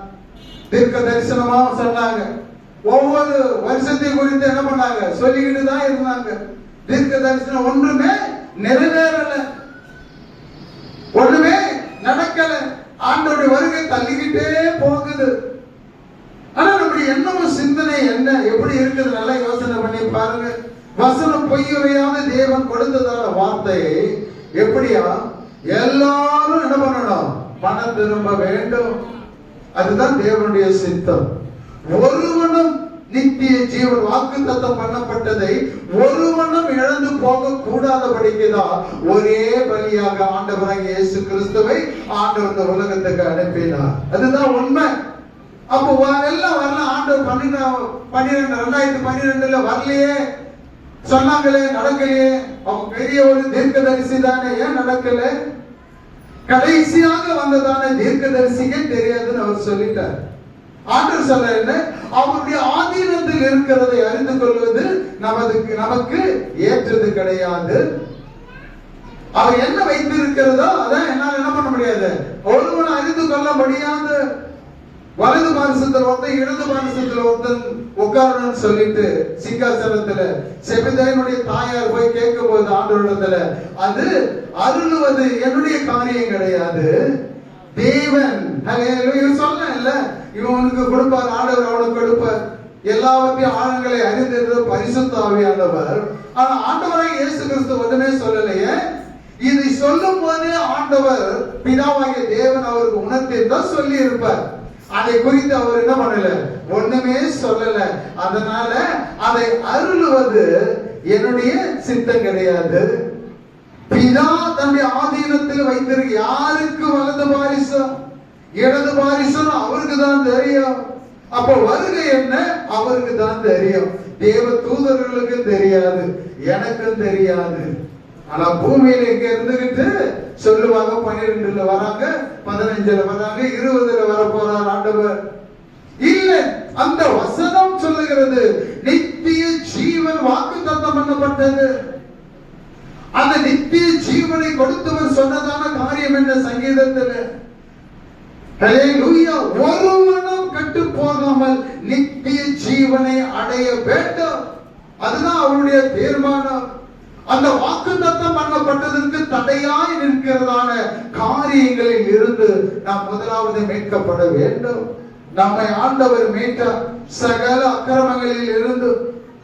தீர்க்க தரிசனமா சொன்னாங்க. ஒவ்வொரு வருஷத்தை குறித்து என்ன பண்ணாங்க? சொல்லிக்கிட்டு தான் இருந்தாங்க. தீர்க்க தரிசனம் ஒன்றுமே நிறைவேறல, ஒண்ணுமே நடக்கல. ஆண்டவருடைய வருகை தள்ளிக்கிட்டே போகுது. ஆனா நம்முடைய எண்ணமும் சிந்தனை என்ன எப்படி இருக்குது? நல்லா யோசனை பண்ணி பாருங்க. வசனம் பொய்யுரையாத தேவன் கொடுத்ததான வார்த்தை எப்படியா? எல்லாரும் என்ன பண்ணணும்? பணம் திரும்ப வேண்டும். அதுதான் தேவனுடைய சித்தம். ஒருவனும் நித்திய ஜீவன் வாக்குத்தத்தம் பண்ணப்பட்டதை ஒருவனும் இழந்து போக கூடாதபடிக்குதான் ஒரே பலியாக ஆண்டவராக இயேசு கிறிஸ்துவை ஆண்டவர் இந்த உலகத்துக்கு அனுப்பினார். அதுதான் உண்மை. அப்போ எல்லாம் வரல. ஆண்டவர் 2012 வரலையே சொன்னாங்களே, நடக்கலையே. அவங்க பெரிய ஒரு தீர்க்கதரிசி தானே, ஏன் நடக்கல? கடைசியாக வந்ததான தீர்க்கதரிசிக்கே தெரியாதுன்னு அவர் சொல்லிட்டார். ஆண்டவர் சொல்ற என்ன? அவருடைய ஆதீனத்தில் இருக்கிறதை அறிந்து கொள்வது நமக்கு ஏற்றது கிடையாது. அவர் என்ன வைத்து இருக்கிறதோ அதான் என்னால என்ன பண்ண முடியாது, ஒருவனை அறிந்து கொள்ள முடியாது. வலது பாரிசத்தில் ஒருத்தன் இடது பாரிசத்தில் ஒருத்தன் உட்காரணும்னு சொல்லிட்டு சிங்காசனத்துல செபிதாயினுடைய தாயார் போய் கேட்கும் போது ஆண்டவரிடத்துல, அது அருளுவது என்னுடைய காரியம் கிடையாது, தேவன் சொல்ல இல்ல, இவனுக்கு கொடுப்பார், ஆண்டவர் அவனுக்கு கொடுப்பார். எல்லாவற்றையும் ஆழங்களை அறிந்திருந்த பரிசுத்த ஆவியானவர். ஆனா ஆண்டவராக இயேசு கிறிஸ்து ஒன்றுமே சொல்லலையே. இதை சொல்லும் போதே ஆண்டவர் பிதாவாகிய தேவன் அவருக்கு உணர்த்திதான் சொல்லி இருப்பார். அதை குறித்து அவர் என்ன பண்ணல, ஒண்ணுமே சொல்லல. அதனால அதை அருளுவது என்னுடைய சித்தம் கிடையாது. பிதா தன்னுடைய ஆதீனத்தில் வைத்திருக்க யாருக்கு வலது பாரிசம் இடது பாரிசம் அவருக்கு தான் தெரியும். அப்ப வருகை என்ன அவருக்கு தான் தெரியும். தேவ தூதர்களுக்கு தெரியாது, எனக்கும் தெரியாது. ஆனா பூமியில இங்க இருந்துகிட்டு சொல்லுவாங்க, 12 வராங்க, 15 வராங்க, 20 வர போறார் ஆண்டவர் இல்லை. அந்த வசனம் சொல்லுகிறது நித்திய ஜீவன் வாக்குத்தத்தம் பண்ணப்பட்டது. அந்த நித்திய ஜீவனை கொடுத்தவர் சொன்னதான காரியம் என்ன? சங்கீதத்தில் ஹல்லேலூயா, ஒருவனும் கெட்டு போகாமல் நித்திய ஜீவனை அடைய வேண்டும். அதுதான் அவருடைய தீர்மானம். அந்த வாக்குத்தத்தம் பண்ணப்பட்டதற்கு தடையாய் நிற்கிறதான காரியங்களில் இருந்து நாம் முதலாவது மீட்கப்பட வேண்டும். நம்மை ஆண்டவர் மீட்டார். சகல அக்கிரமங்களில் இருந்து,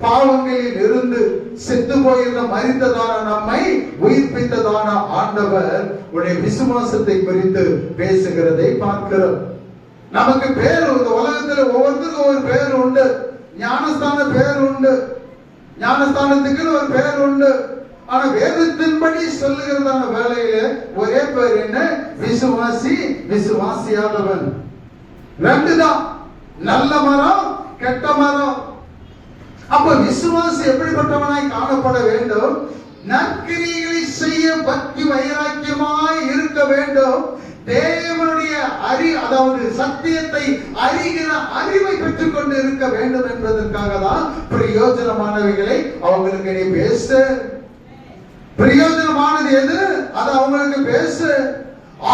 பாவங்களில் இருந்து, செத்து போயிருந்த மரித்ததான நம்மை உயிர்ப்பித்ததான ஆண்டவர் உடைய விசுவாசத்தை குறித்து பேசுகிறதை பார்க்கிறோம். நமக்கு பேர், இந்த உலகத்தில் ஒவ்வொருத்தருக்கும் ஒரு பேர் உண்டு. ஞானஸ்தான பேர் உண்டு, ஞானஸ்தானத்துக்கு ஒரு பேர் உண்டு. ஆனா வேதத்தின்படி சொல்லுகிறதான வேலையில ஒரே பேர் என்ன? விசுவாசி, விசுவாசியாதவன். ரெண்டு தான், நல்ல மரம், கெட்ட மரம். அப்ப விசுவாசி எப்படிப்பட்டவனாய் காணப்பட வேண்டும்? நற்கிரியைகளை செய்ய பக்தி வைராக்கியமாய் இருக்க வேண்டும். தேவனுடைய அதாவது சத்தியத்தை அறிகிற அறிவை பெற்றுக் கொண்டு இருக்க வேண்டும் என்பதற்காக தான் பிரயோஜனமானவைகளை அவங்களுக்கு நீ பேசு. பிரயோஜனமானது எது? அது அவங்களுக்கு பேசு.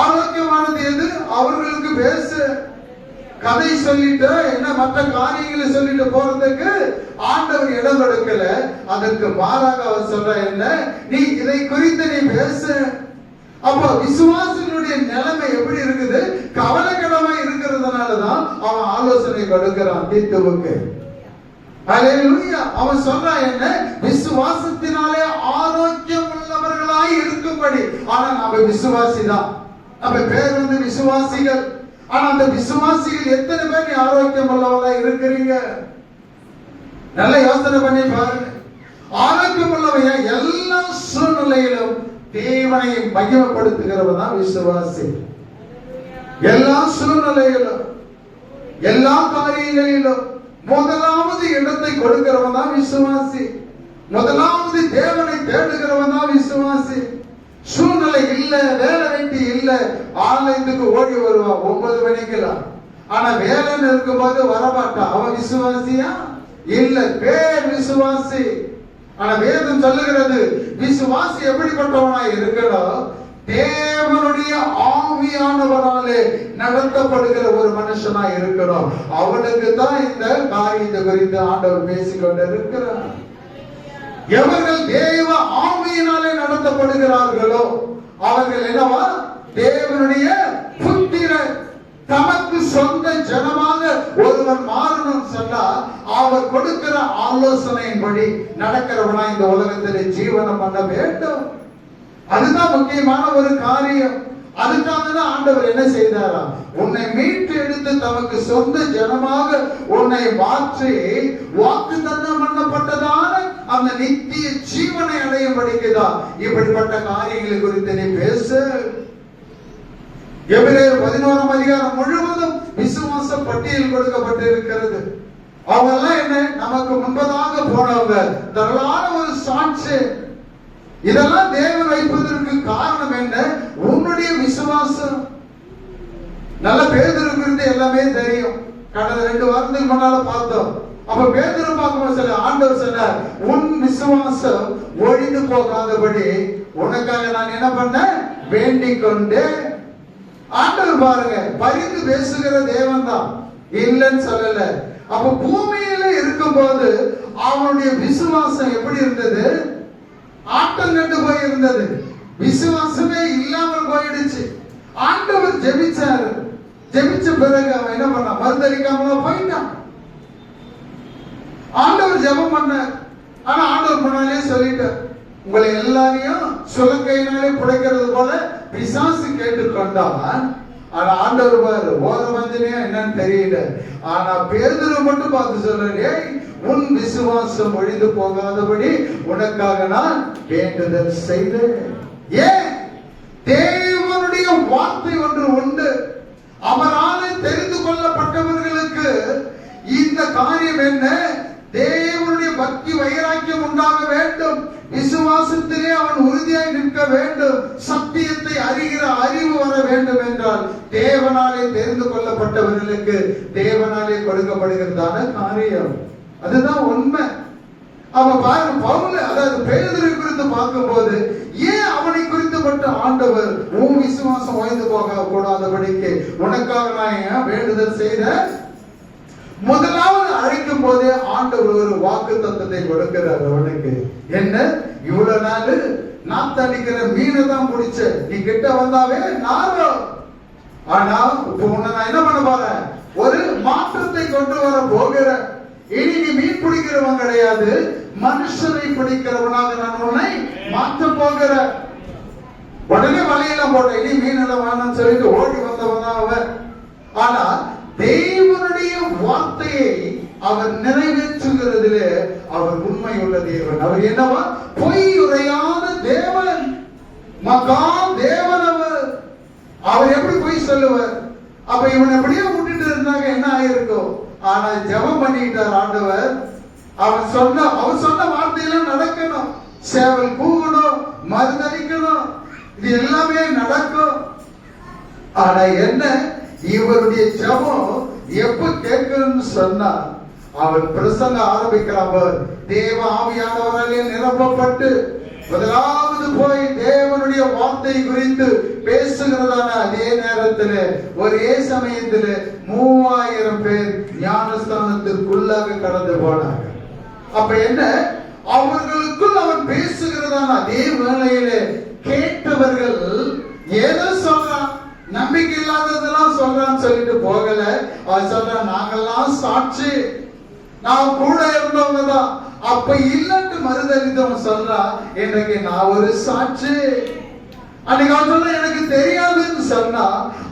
ஆரோக்கியமானது எது? அவர்களுக்கு பேசு. கதை சொல்லிட்டு என்ன மற்ற காரியங்களை சொல்லிட்டு போறதுக்கு ஆண்டவர் இடம் கொடுக்கல. அதற்கு மாறாக அவர் சொல்ற என்ன? நீ இதை குறித்து நீ பேசு. அப்ப விசுவாசிகளுடைய நிலைமை எப்படி இருக்குது? கவலைக்கிடமா இருக்கிறதுனாலதான் அவன் ஆலோசனை கொடுக்கிறான் தீத்துவுக்கு. ஹல்லேலூயா. அவன் சொல்றான் என்ன? விசுவாசத்தினாலே ஆரோக்கியம் உள்ளவர்களாய் இருக்கும்படி. ஆனா நாம விசுவாசி தான், நம்ம பேர் வந்து விசுவாசிகள். ஆனா அந்த விசுவாசிகள் எத்தனை பேர் நீ ஆரோக்கியம் உள்ளவங்களா இருக்கிறீங்க? நல்ல யோசனை பண்ணி பாருங்க. ஆரோக்கியம் உள்ளவையா எல்லா சூழ்நிலையிலும் தேவனை மகிமைப்படுத்துகிறவன் தான் விசுவாசி. எல்லா சூழ்நிலையிலும், எல்லா காரியங்களிலும் முதலாவது இடத்தை கொடுக்கிறவன் தான் விசுவாசி. முதலாவது தேவனை தேடுகிறவன் தான் விசுவாசி. சூழ்நிலை இல்ல, வேலை வெட்டி இல்ல, ஆலயத்துக்கு ஓடி வருவான் 9 மணிக்கெல்லாம். ஆனா வேலைன்னு இருக்கும்போது வரமாட்டான். அவன் விசுவாசியா? இல்ல, பேர் விசுவாசி. ஆனா வேதம் சொல்லுகிறது விசுவாசி எப்படிப்பட்டவனாய் இருக்கணும்? தேவனுடைய ஆவியானவராலே நடத்தப்படுகிற ஒரு மனுஷனாய் இருக்கணும். அவனுக்கு தான் இந்த காரியத்தை குறித்து ஆண்டவர் பேசிக்கொண்டு இருக்கிறார். எவர்கள் தேவ ஆவியினாலே நடத்தப்படுகிறார்களோ அவர்கள் என்னவா? தேவனுடைய புத்திரர். தமக்கு சொந்த ஜனமாக ஒருவன் மாறணும் சொன்னா அவர் கொடுக்கிற ஆலோசனையின்படி நடக்கிறவனா இந்த உலகத்திலே ஜீவனம் பண்ண வேண்டும். அதுதான் முக்கியமான ஒரு காரியம். அதுக்காக தான் ஆண்டவர் என்ன செய்தாரா? உன்னை மீட்டு எடுத்து தமக்கு சொந்த ஜனமாக உன்னை மாற்றி வாக்குத்தத்தம் பண்ணப்பட்டதான அந்த நித்திய ஜீவனை அடையும்படிக்குதான் இப்படிப்பட்ட காரியங்களை குறித்து நீ பேசு. எபிரேயர் 11ஆம் அதிகாரம் முழுவதும் விசுவாச பட்டியல் கொடுக்கப்பட்டிருக்கிறது. அவங்க எல்லாம் என்ன? நமக்கு முன்பதாக போனவங்க, திரளான ஒரு சாட்சி. இதெல்லாம் தேவன் வைப்பதற்கு காரணம் என்ன? உன்னுடைய விசுவாசம். நல்ல பேதுரு குறித்து எல்லாமே தெரியும். கடந்த 2 வாரத்துக்கு முன்னால பார்த்தோம். அப்ப பேதுரு பார்க்கும்போது சொல்ல ஆண்டவர் சொன்னார், உன் விசுவாசம் ஒழிந்து போகாதபடி உனக்காக நான் என்ன பண்ண வேண்டிக் கொண்டு. ஆண்டவர் பாருங்க, பரிந்து பேசுகிற தேவன் தான், இல்லைன்னு சொல்லல. அப்ப பூமியில இருக்கும்போது அவனுடைய விசுவாசம் எப்படி இருந்தது? ஆட்டம் கண்டு போய் இருந்தது. விசுவாசமே இல்லாமல் போயிடுச்சு. ஆண்டவர் ஜெபிச்சாரு. ஜெபிச்ச பிறகு அவன் என்ன பண்ண? மறுதளிக்காமல போயிட்டான். ஆண்டவர் ஜெபம் பண்ணார். ஆனா ஆண்டவர் முன்னாலே சொல்லிட்டார், உங்களை எல்லாரையும் சுலக்கையினாலே புடைக்கிறது போல பிசாசு கேட்டுக்கொண்டான். ஆனா ஆண்டவர் பாரு, ஓர வஞ்சனையா என்னன்னு தெரியல. ஆனா பேதுரு மட்டும் பார்த்து சொல்றே, உன் விசுவாசம் ஒழிந்து போகாதபடி உனக்காக நான் வேண்டுதல் செய்தேன். ஏன்? தேவனுடைய வார்த்தை ஒன்று உண்டு. அவராலே தெரிந்து கொள்ளப்பட்டவர்களுக்கு இந்த காரியம் என்ன? தேவனுடைய பக்தி வைராக்கியம் உண்டாக வேண்டும். விசுவாசத்திலே அவன் உறுதியாய் நிற்க வேண்டும். சத்தியத்தை அறிகிற அறிவு வர வேண்டும் என்றால் தேவனாலே தெரிந்து கொள்ளப்பட்டவர்கள் அவர்களுக்கு தேவனாலே கொடுக்கப்படுகிறதான காரியம். அதுதான் உண்மை. அவன் பாருங்க, பவுல் அதாவது பேதுரு குறித்து பார்க்கும்போது ஏன் அவனை குறித்து மட்டும் ஆண்டவர் உன் விசுவாசம் ஓய்ந்து போக கூடாதபடிக்கு உனக்காக நான் ஏன் வேண்டுதல் செய்த? முதலாவது அழைக்கும் போதே ஆண்டவர் ஒரு வாக்கு தத்தத்தை கொடுக்கிறார் அவனுக்கு. என்ன? இவ்வளவு நாள் நான் தடிக்கிற மீனை தான் பிடிச்ச, நீ கிட்ட வந்தாவே நாரும். ஆனா இப்ப உன்னை நான் என்ன பண்ண போறேன்? ஒரு மாற்றத்தை கொண்டு வர போகிறேன். இனி நீ மீன் பிடிக்கிறவன் கிடையாது, மனுஷனை பிடிக்கிறவனாக நான் உன்னை மாற்ற போகிறேன். உடனே வலையெல்லாம் போட்ட, இனி மீன் எல்லாம் வேணும்னு சொல்லிட்டு ஓடி வந்தவன் தான் அவன். ஆனா தேவனுடைய வார்த்தையை அவர் நிறைவேற்றுகிறதிலே அவர் உண்மை உள்ள தேவன். அவர் என்னவா? பொய் உரையாத தேவன், மகா தேவன். அவர் எப்படி பொய் சொல்லுவார்? அப்ப இவன் எப்படியோ விட்டுட்டு இருந்தாங்க என்ன ஆயிருக்கும்? ஆனா ஜெபம் பண்ணிட்டார் ஆண்டவர். அவர் சொன்ன வார்த்தையெல்லாம் நடக்கணும். சேவல் கூவணும், மருந்தடிக்கணும், இது எல்லாமே நடக்கும். ஆனா என்ன, இவருடைய ஜெபம் எப்ப கேட்கணும்னு சொன்னா அவர் பிரசங்க ஆரம்பிக்கிறவர் தேவ ஆவியானவராலே நிரப்பப்பட்டு முதலாவது போய் தேவனுடைய வார்த்தை குறித்து பேசுகிறதான அதே நேரத்தில் ஒரே சமயத்தில் 3000 பேர் ஞானஸ்தானத்திற்குள்ளாக கடந்து போனாங்க. அப்ப என்ன, அவர்களுக்குள் அவன் பேசுகிறதான அதே வேளையிலே கேட்டவர்கள் ஏதோ சொல்றான், நம்பிக்கை இல்லாததெல்லாம் சொல்றான்னு சொல்லிட்டு போகல. அவன் சொல்றான், நாங்கெல்லாம் சாட்சி, நான் கூட இருந்தவங்க தான். அப்ப இல்லட்டு மறுதளித்தவன் சொல்றா, இன்றைக்கு நான் ஒரு சாட்சி. அன்னைக்கு அவன் சொல்ற, எனக்கு தெரியாதுன்னு சொன்னா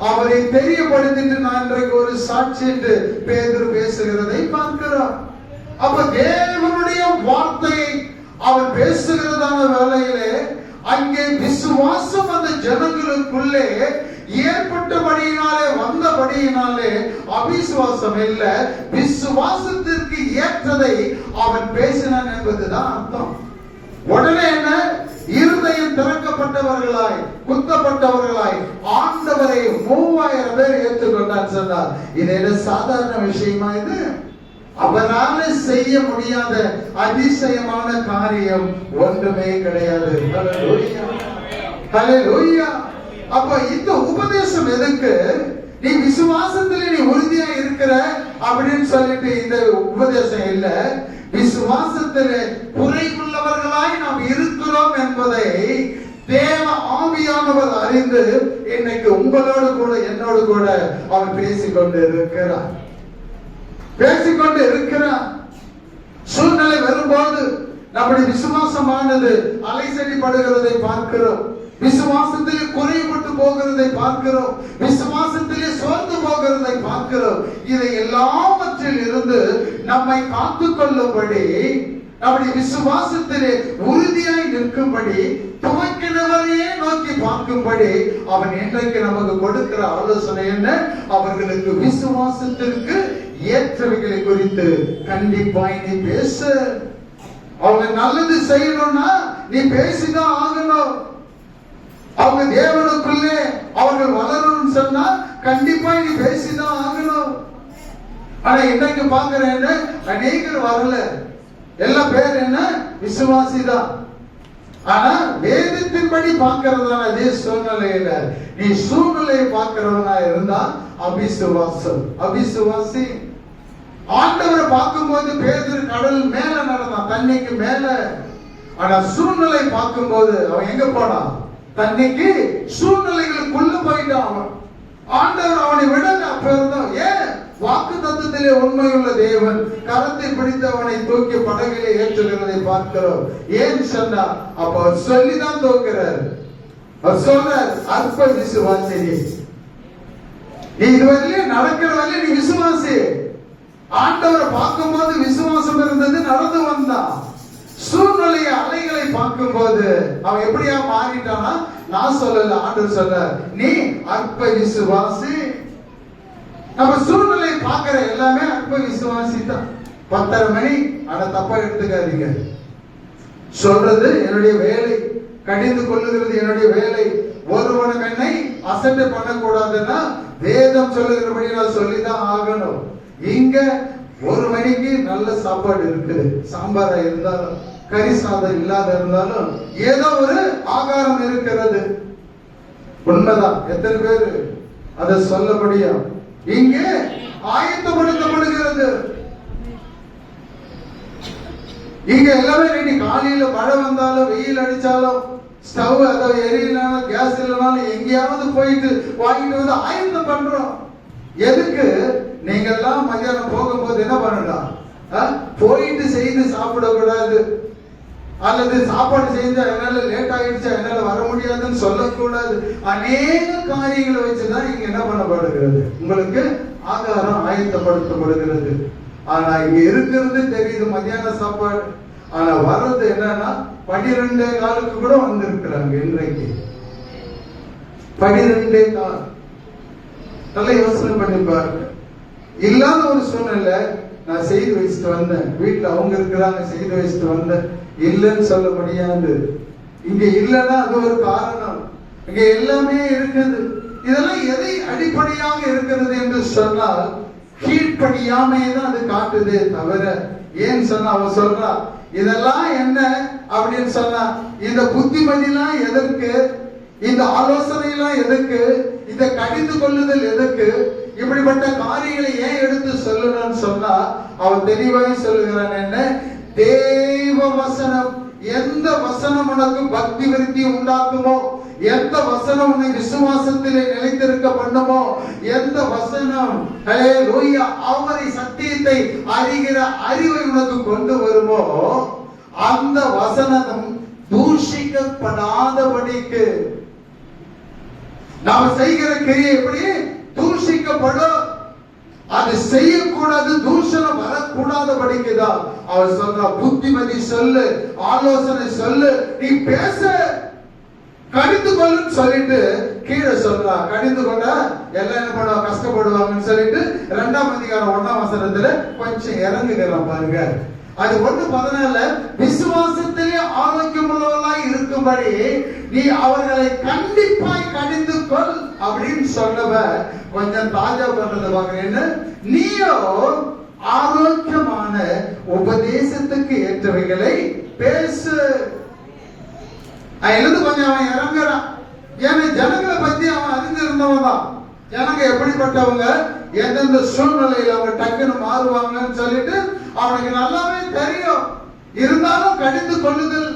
அவரை தெரியப்படுத்திட்டு நான் இன்றைக்கு ஒரு சாட்சி என்று பேதுரு பேசுகிறதை பார்க்கிறோம். அப்ப தேவனுடைய வார்த்தையை அவன் பேசுகிறதான வேளையிலே அங்கே விசுவாசம் அந்த ஜனங்களுக்குள்ளே ஏற்பட்டபடியினாலே வந்தபடியினாலே அவிசுவாசம் இல்ல, விசுவாசத்திற்கு ஏற்றதை அவன் பேசினான் என்பதுதான் அர்த்தம். உடனே என்ன, இருதயம் திறக்கப்பட்டவர்களாய் குத்தப்பட்டவர்களாய் ஆண்டவரை 3000 பேர் ஏற்றுக்கொண்டான் சொன்னார். இது என்ன சாதாரண விஷயமா? இது அவரால செய்ய முடியாத அதிசயமான காரியம் ஒன்றுமே கிடையாது. ஹல்லேலூயா, ஹல்லேலூயா. அப்ப இந்த உபதேசம் எதுக்கு? நீ விசுவாசத்தில் நீ உறுதியா இருக்கிற அப்படின்னு சொல்லிட்டு இந்த உபதேசம் இல்ல. விசுவாசத்தில் குறைவுள்ளவர்களாய் நாம் இருக்கிறோம் என்பதை தேவ ஆவியானவர் அறிந்து இன்னைக்கு உங்களோடு கூட என்னோடு கூட அவர் பேசிக்கொண்டு இருக்கிறார். சூழ்நிலை வரும்போது நம்முடைய விசுவாசமானது அலைசடிப்படுகிறதை பார்க்கிறோம். விசுவாசத்திலே குறைபட்டு போகிறதை பார்க்கிறோம். விசுவாசத்திலே சோர்ந்து போகிறதை பார்க்கிறோம். இதை எல்லாவற்றில் இருந்து நம்மை காத்துக் கொள்ளும்படி, நம்முடைய விசுவாசத்திலே உறுதியாய் நிற்கும்படி, துவக்கினவரையே நோக்கி பார்க்கும்படி அவன் இன்றைக்கு நமக்கு கொடுக்கிற ஆலோசனை என்ன? அவர்களுக்கு விசுவாசத்திற்கு ஏற்றவைகளை குறித்து கண்டிப்பாய் நீ பேசு. அவங்க நல்லது செய்யணும்னா நீ பேசிதான் ஆகணும். அவங்க தேவனுக்குள்ளே அவர்கள் வளரணும்னு சொன்னா கண்டிப்பா நீ பேசிதான் ஆகணும். ஆனா இன்னைக்கு பாக்குறேன், அநேகர் வரல, எல்லா பேர் என்ன விசுவாசி தான். ஆனா வேதத்தின்படி பார்க்கிறதான அதே சூழ்நிலையில நீ சூழ்நிலையை பார்க்கிறவனா இருந்தா அவிசுவாசம், அவிசுவாசி. ஆண்டவரை பார்க்கும்போது பேதுரு கடல் மேல நடந்தான், தண்ணிக்கு மேல. ஆனா சூழ்நிலை பார்க்கும்போது அவன் எங்க போனான்? தண்ணிக்கு சூழ்நிலைகளுக்குள்ள போயிட்டான் அவன். ஆண்டவர் அவனை விடல. அப்ப இருந்தோம். ஏன்? வாக்கு தத்துவத்திலே உண்மையுள்ள தேவன் கரத்தை பிடித்தவனை தூக்கி படகிலே ஏற்றுகிறதை பார்க்கிறோம். ஏன் சொன்னா அப்ப அவர் சொல்லிதான் தூக்கிறார். அவர் சொல்றார், அற்ப விசுவாசி, நீ இதுவரையிலே நடக்கிற வரையில நீ விசுவாசி. ஆண்டவரை பார்க்கும் போது விசுவாசம் இருந்தது, நடந்து வந்தான். சூழ்நிலைய அலைகளை பார்க்கும் போது அவன் எப்படியா மாறிட்டானா? நான் சொல்லல, ஆண்டவர் சொல்ற, நீ அற்ப விசுவாசி. நம்ம சூழ்நிலை பார்க்கிற எல்லாமே அற்ப விசுவாசி தான். 10:30 மணி, ஆனா தப்பா எடுத்துக்காதீங்க. சொல்றது என்னுடைய வேலை, கடிந்து கொள்ளுகிறது என்னுடைய வேலை. ஒருவன கண்ணை அசட்டை பண்ணக்கூடாதுன்னா வேதம் சொல்லுகிறபடி நான் சொல்லிதான் ஆகணும். இங்க 1 மணிக்கு நல்ல சாப்பாடு இருக்குது, சாம்பாரா இருந்தாலும் கறி சாதம் இல்லாத இருந்தாலும் ஏதோ ஒரு ஆகாரம் இருக்கிறது. உண்மைதான். எத்தனை பேரு அதை சொல்ல முடியும்? இங்கே ஆயத்தப்படுத்தப்படுகிறது. இங்க எல்லாமே ரெடி. காலையில மழை வந்தாலும் வெயில் அடிச்சாலும் ஸ்டவ் அதை எரியனாலும் கேஸ் இல்லைனாலும் எங்கேயாவது போயிட்டு வாங்கிட்டு வந்து ஆயத்தம் பண்றோம். எதுக்கு? நீங்க எல்லாம் மத்தியானம் போகும்போது என்ன பண்ணலாம்? போயிட்டு செய்து சாப்பிடக்கூடாது, அல்லது சாப்பாடு செஞ்சா என்னால லேட் ஆயிடுச்சா என்னால வர முடியாதுன்னு சொல்லக்கூடாது. அநேக காரியங்களை வச்சுதான் இங்க என்ன பண்ணப்படுகிறது, உங்களுக்கு ஆகாரம் ஆயத்தப்படுத்தப்படுகிறது. ஆனா இங்க இருக்கிறது தெரியுது மத்தியான சாப்பாடு. ஆனா வர்றது என்னன்னா 12 காலுக்கு கூட வந்திருக்கிறாங்க. இன்றைக்கு 12 கால். நல்ல யோசனை பண்ணி பாருங்க. இல்லாத ஒரு சூழ்நிலை நான் செய்து வச்சுட்டு வந்தேன், வீட்டுல அவங்க இருக்கிறாங்க செய்து வச்சுட்டு வந்தேன், இல்லைன்னு சொல்ல முடியாது. இங்க இல்லைன்னா அது ஒரு காரணம். இங்க எல்லாமே இருக்குது. இதெல்லாம் எதை அடிப்படையாக இருக்கிறது என்று சொன்னால் கீழ்ப்படியாமையை தான் அது காட்டுதே தவிர, ஏன் சொன்னா அவன் சொல்றா இதெல்லாம் என்ன அப்படின்னு சொன்னா, இந்த புத்திமதிலாம் எதற்கு, இந்த ஆலோசனை எல்லாம் எதற்கு, இந்த கடிந்து கொள்ளுதல் எதற்கு, இப்படிப்பட்ட காரியங்களை ஏன் எடுத்து சொல்லணும்னு சொன்னா அவன் தெளிவாக சொல்லுகிறான். என்ன? தேவ வசனம். எந்த வசனம் உனக்கு பக்தி விருத்தி உண்டாக்குமோ, எந்த வசனம் உன்னை விசுவாசத்திலே நிலைத்திருக்க பண்ணுமோ, எந்த வசனம் ஹல்லேலூயா அவரை சத்தியத்தை அறிகிற அறிவை உனக்கு கொண்டு வருமோ, அந்த வசனம் தூஷிக்கப்படாதபடிக்கு நாம் செய்கிற கிரியை எப்படி தூஷிக்கப்படும், அது செய்யக்கூடாது, தூஷணம் வரக்கூடாதபடிக்குதான் அவர் சொல்றா. புத்திமதி சொல்லு, ஆலோசனை சொல்லு, நீ பேச, கடிந்து கொள்ளுன்னு சொல்லிட்டு கீழே சொல்றா. கடிந்து கொண்டா எல்லாம் என்ன பண்ணுவா, கஷ்டப்படுவாங்கன்னு சொல்லிட்டு 2ஆம் அதிகாரம் 1ஆம் வசனத்துல கொஞ்சம் இறங்குகிறான் பாருங்க. அது 1:14 விசுவாசத்திலே ஆரோக்கியமுள்ளவர்களாய் இருக்கும்படி நீ அவர்களை கண்டிப்பாய் கடிந்து கொள் அப்படின்னு சொல்லவ கொஞ்சம் தாஜா பண்றது பாக்குறேன்னு. நீயோ ஆரோக்கியமான உபதேசத்துக்கு ஏற்றவைகளை பேசு. எழுது கொஞ்சம் அவன் இறங்குறான். ஏன்னா ஜனங்களை பத்தி அவன் அறிஞ்சிருந்தவன் தான். ஜனங்க எப்படிப்பட்டவங்க, எந்தெந்த சூழ்நிலையில அவங்க டக்குன்னு மாறுவாங்கன்னு சொல்லிட்டு அவனுக்கு நல்லாவே தெரியும். இருந்தாலும் கடிந்து கொள்ளுதல்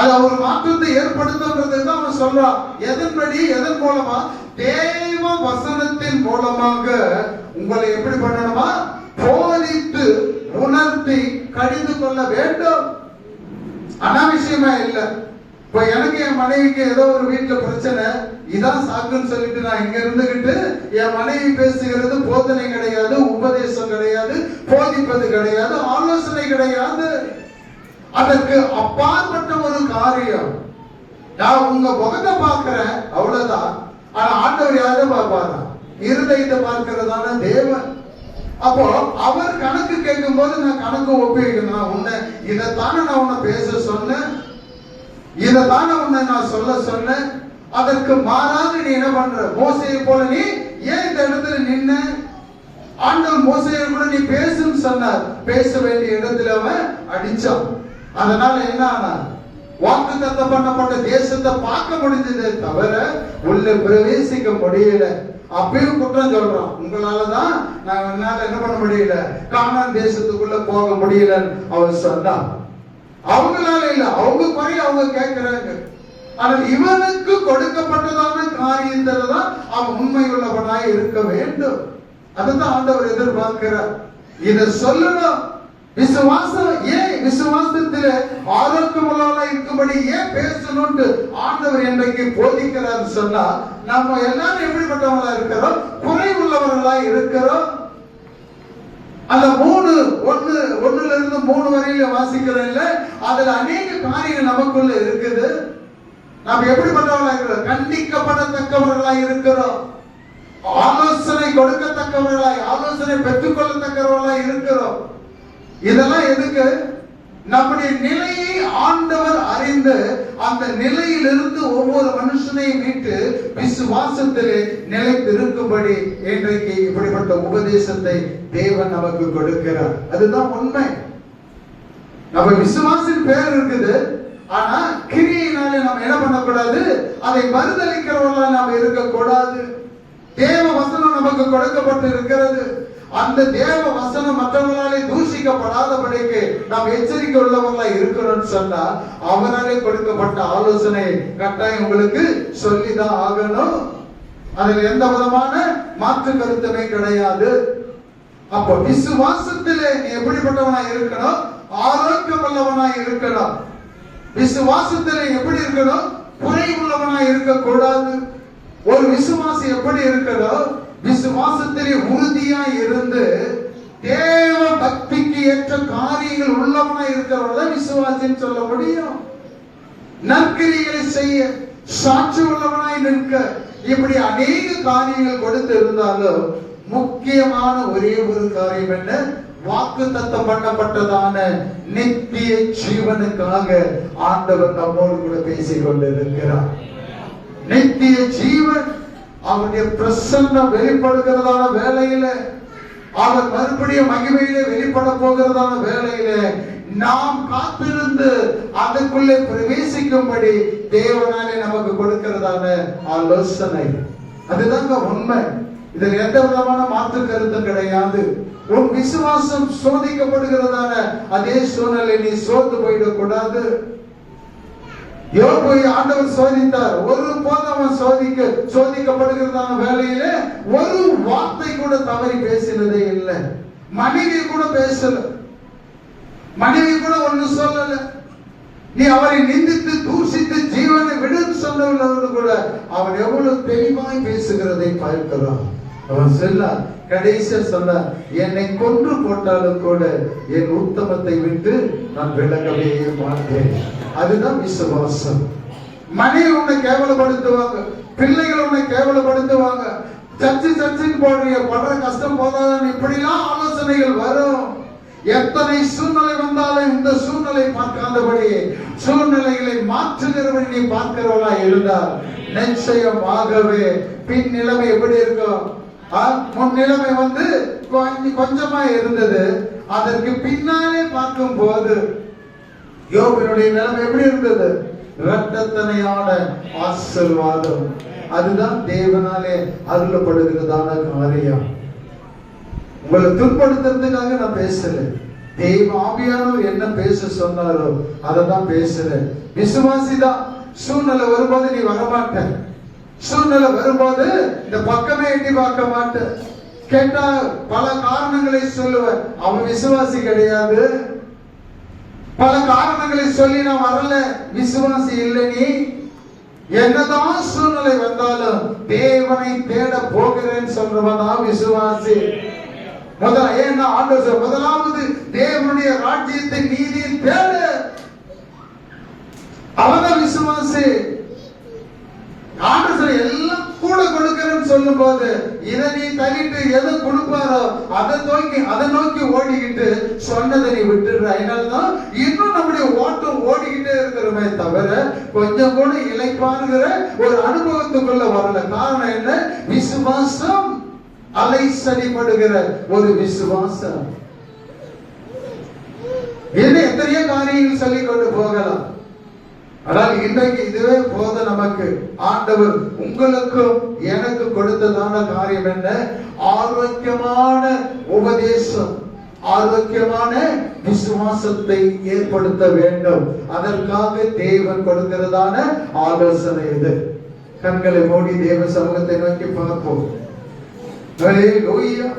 அது ஒரு மாற்றத்தை ஏற்படுத்தும் அவன் சொல்றான். எதன்படி, எதன் மூலமா? தேவ வசனத்தின் மூலமாக உங்களை எப்படி பண்ணணுமா, போதித்து உணர்த்தி கடிந்து கொள்ள வேண்டும். அனாவசியமா இல்லை. இப்ப எனக்கு என் மனைவிக்கு ஏதோ ஒரு வீட்டுல பிரச்சனை, இதான் சாக்குன்னு சொல்லிட்டு நான் இங்க இருந்துகிட்டு என் மனைவி பேசுகிறது போதனை கிடையாது, உபதேசம் கிடையாது, போதிப்பது கிடையாது, ஆலோசனை கிடையாது. அதற்கு அப்பாற்பட்ட ஒரு காரியம். நான் உங்க முகத்தை பார்க்கிறேன் அவ்வளவுதான். ஆனா ஆண்டவர் யாரை பார்ப்பாரா? இருதயத்தை பார்க்கிறதான தேவன். அப்போ அவர் கணக்கு கேட்கும் போது நான் கணக்கு ஒப்பிக்கணும். உன்னை இதைத்தானே நான் உன்னை பேச சொன்னேன், இதைத்தானே உன்னை நான் சொல்ல சொன்னேன். அதற்கு மாறாக நீ என்ன பண்ற? மோசையை போல நீ ஏன் இந்த இடத்துல நின்ன? ஆண்டவர் மோசையை கூட நீ பேசுன்னு சொன்னார். பேச வேண்டிய இடத்துல அவன் அடிச்சான். அதனால என்ன ஆனா, வாக்குத்தத்தம் பண்ணப்பட்ட தேசத்தை பார்க்க முடிஞ்சதே தவிர உள்ள பிரவேசிக்க முடியல. அப்பயும் குற்றம் சொல்றான். உங்களாலதான் நான் என்னால என்ன பண்ண முடியல, கானான் தேசத்துக்குள்ள போக முடியல அவன் சொன்னான். அவங்களால இல்ல, அவங்க குறை அவங்க கேட்கிறாங்க. ஆனால் இவனுக்கு கொடுக்கப்பட்டதான காரியத்துல தான் அவன் உண்மை உள்ளவனாய் இருக்க வேண்டும். அதுதான் ஆண்டவர் எதிர்பார்க்கிறார். இதை சொல்லணும். விசுவாசம் ஏன் விசுவாசத்தில் ஆரோக்கியமுள்ளவர்களா இருக்கும்படி ஏன் பேசணும்னு ஆண்டவர் இன்றைக்கு போதிக்கிறார் சொன்னா, நம்ம எல்லாரும் எப்படிப்பட்டவங்களா இருக்கிறோம்? குறை உள்ளவர்களா இருக்கிறோம். அந்த 1:1 வரையில வாசிக்கிறேன்ல, அதுல அநேக காரியங்கள் நமக்குள்ள இருக்குது. நாம் எப்படிப்பட்டவர்களா இருக்கிறோம்? கண்டிக்கப்படத்தக்கவர்களா இருக்கிறோம், ஆலோசனை கொடுக்கத்தக்கவர்களாய், ஆலோசனை பெற்றுக்கொள்ளத்தக்கவர்களாய் இருக்கிறோம். இதெல்லாம் எதுக்கு? நம்முடைய நிலையை ஆண்டவர் அறிந்து அந்த நிலையிலிருந்து ஒவ்வொரு மனுஷனையும் மீட்டு விசுவாசத்திலே நிலைத்திருக்கும்படி இன்றைக்கு இப்படிப்பட்ட உபதேசத்தை தேவன் நமக்கு கொடுக்கிறார். அதுதான் உண்மை. நம்ம விசுவாசின் பேர் இருக்குது, ஆனா கிரியையினாலே நாம் என்ன பண்ணக்கூடாது, அதை மறுதளிக்கிறவர்களால் நாம் இருக்கக்கூடாது. தேவ வசனம் நமக்கு கொடுக்கப்பட்டு இருக்கிறது. அந்த தேவ வசனம் மற்றவர்களாலே தூஷிக்கப்படாதபடிக்கு நாம் எச்சரிக்கை உள்ளவர்களாக இருக்கணும்னு சொன்னா அவராலே கொடுக்கப்பட்ட ஆலோசனை கட்டாயம் உங்களுக்கு சொல்லிதான் ஆகணும். அதுல எந்த விதமான மாற்று கருத்துமே கிடையாது. அப்ப விசுவாசத்திலே நீ எப்படிப்பட்டவனா இருக்கணும், ஆரோக்கியம் உள்ளவனாய் இருக்கணும். விசுவாசத்திலே எப்படி இருக்கணும், குறை உள்ளவனாய் இருக்கக்கூடாது. ஒரு விசுவாசி எப்படி இருக்கணும், விசுவாசத்திலே உறுதியா இருந்து தேவ பக்திக்கு ஏற்ற காரியங்கள் உள்ளவனாய் இருக்கிறவங்க விசுவாசின்னு சொல்ல முடியும். நற்கிரிகளை செய்ய சாட்சி உள்ளவனாய் நிற்க, இப்படி அநேக காரியங்கள் கொடுத்து இருந்தாலும் முக்கியமான ஒரே ஒரு காரியம் என்ன, வாக்கு தத்தம் பண்ணப்பட்டதான நித்திய ஜீவனுக்காக ஆண்டவர் நம்மோடு கூட பேசிக் கொண்டிருக்கிறார். நித்திய ஜீவன் அவருடைய பிரசன்னம் வெளிப்படுகிறதான வேளையில, அவர் மறுபடியும் மகிமையிலே வெளிப்பட போகிறதான வேளையில நாம் காத்திருந்து அதுக்குள்ளே பிரவேசிக்கும்படி தேவனாலே நமக்கு கொடுக்கிறதான ஆலோசனை. அதுதாங்க உண்மை. இதில் எந்த விதமான மாற்று கருத்தும் கிடையாது. உன் விசுவாசம் சோதிக்கப்படுகிறதான அதே சூழ்நிலை நீ சோர்ந்து போயிடக்கூடாது. யோபை ஆண்டவர் சோதித்தார். ஒரு போதும் அவன் சோதிக்கப்படுகிறதான வேளையில ஒரு வார்த்தை கூட தவறி பேசினதே இல்லை. மனைவி கூட பேசல, மனைவி கூட ஒண்ணு சொல்லல. நீ அவரை நிந்தித்து தூஷித்து ஜீவனை விடுன்னு சொன்னவர்களோடு கூட அவன் எவ்வளவு தெளிவாய் பேசுகிறதை பார்க்கிறான். அவன் சொல்ல கடைசியா சொன்ன, என்னை கொன்று போட்டாலும் கூட என் உத்தமத்தை விட்டு நான் விலகவே மாட்டேன். அதுதான் விசுவாசம். மனைவி உன்னை கேவலப்படுத்துவாங்க, பிள்ளைகள் உன்னை கேவலப்படுத்துவாங்க, சர்ச்சின் படுற கஷ்டம் போதாதான் இப்படிலாம் ஆலோசனைகள் வரும். எத்தனை சூழ்நிலை வந்தாலும் இந்த சூழ்நிலை பார்க்காதபடி சூழ்நிலைகளை மாற்றுகிறவனை நீ பார்க்கிறவளா இருந்தால் நிச்சயமாகவே பின் நிலைமை எப்படி இருக்கும்? முன் நிலைமை கொஞ்சமா இருந்தது, அதற்கு பின்னாலே பார்க்கும் போது யோபினுடைய நிலைமை எப்படி இருந்தது? இரட்டத்தனையான ஆசீர்வாதம். அதுதான் தேவனாலே அருளப்படுகிறதான காரியம். உங்களை துன்படுத்துறதுக்காக நான் பேசல. தேவ ஆவியானவர் என்ன பேச சொன்னாரோ அதை தான் பேசுறேன். விசுவாசிதான். சூழ்நிலை வரும்போது நீ வரமாட்ட, சூழ்நிலை வரும்போது இந்த பக்கமே எட்டி பார்க்க மாட்டேன். கேட்டா பல காரணங்களை சொல்லுவேன். அவன் விசுவாசி கிடையாது. பல காரணங்களை சொல்லி நான் வரல, விசுவாசி இல்லை. நீ என்னதான் சூழ்நிலை வந்தாலும் தேவனை தேட போகிறேன்னு சொல்றவதான் விசுவாசி. முதலாவது தேவனுடைய ராஜ்யத்தை நீதியை தேடு, அவதான் விசுவாசி. ஆண்டவர் எல்லாம் கூட கொடுக்கிறேன்னு சொல்லும் போது இதை நீ தள்ளிட்டு எதை கொடுப்பாரோ அதை நோக்கி ஓடிக்கிட்டு சொன்னதை நீ விட்டுடுற. அதனால்தான் இன்னும் நம்முடைய ஓட்டம் ஓடிக்கிட்டே இருக்கிறோமே தவிர கொஞ்சம் கூட இளைப்பாருங்கிற ஒரு அனுபவத்துக்குள்ள வரல. காரணம் என்ன? விசுவாசம் அலைசடிப்படுகிற ஒரு விசுவாசம். இன்னும் எத்தனையோ காரியங்கள் சொல்லிக் கொண்டு போகலாம். ஆனால் இன்றைக்கு இதுவே போத நமக்கு. ஆண்டவர் உங்களுக்கும் எனக்கு கொடுத்ததான காரியம் என்ன? ஆரோக்கியமான உபதேசம், ஆரோக்கியமான விசுவாசத்தை ஏற்படுத்த வேண்டும். அதற்காக தேவன் கொடுக்கிறதான ஆலோசனை இது. கண்களை மூடி தேவ சமூகத்தை நோக்கி பார்ப்போம். ஹல்லேலூயா.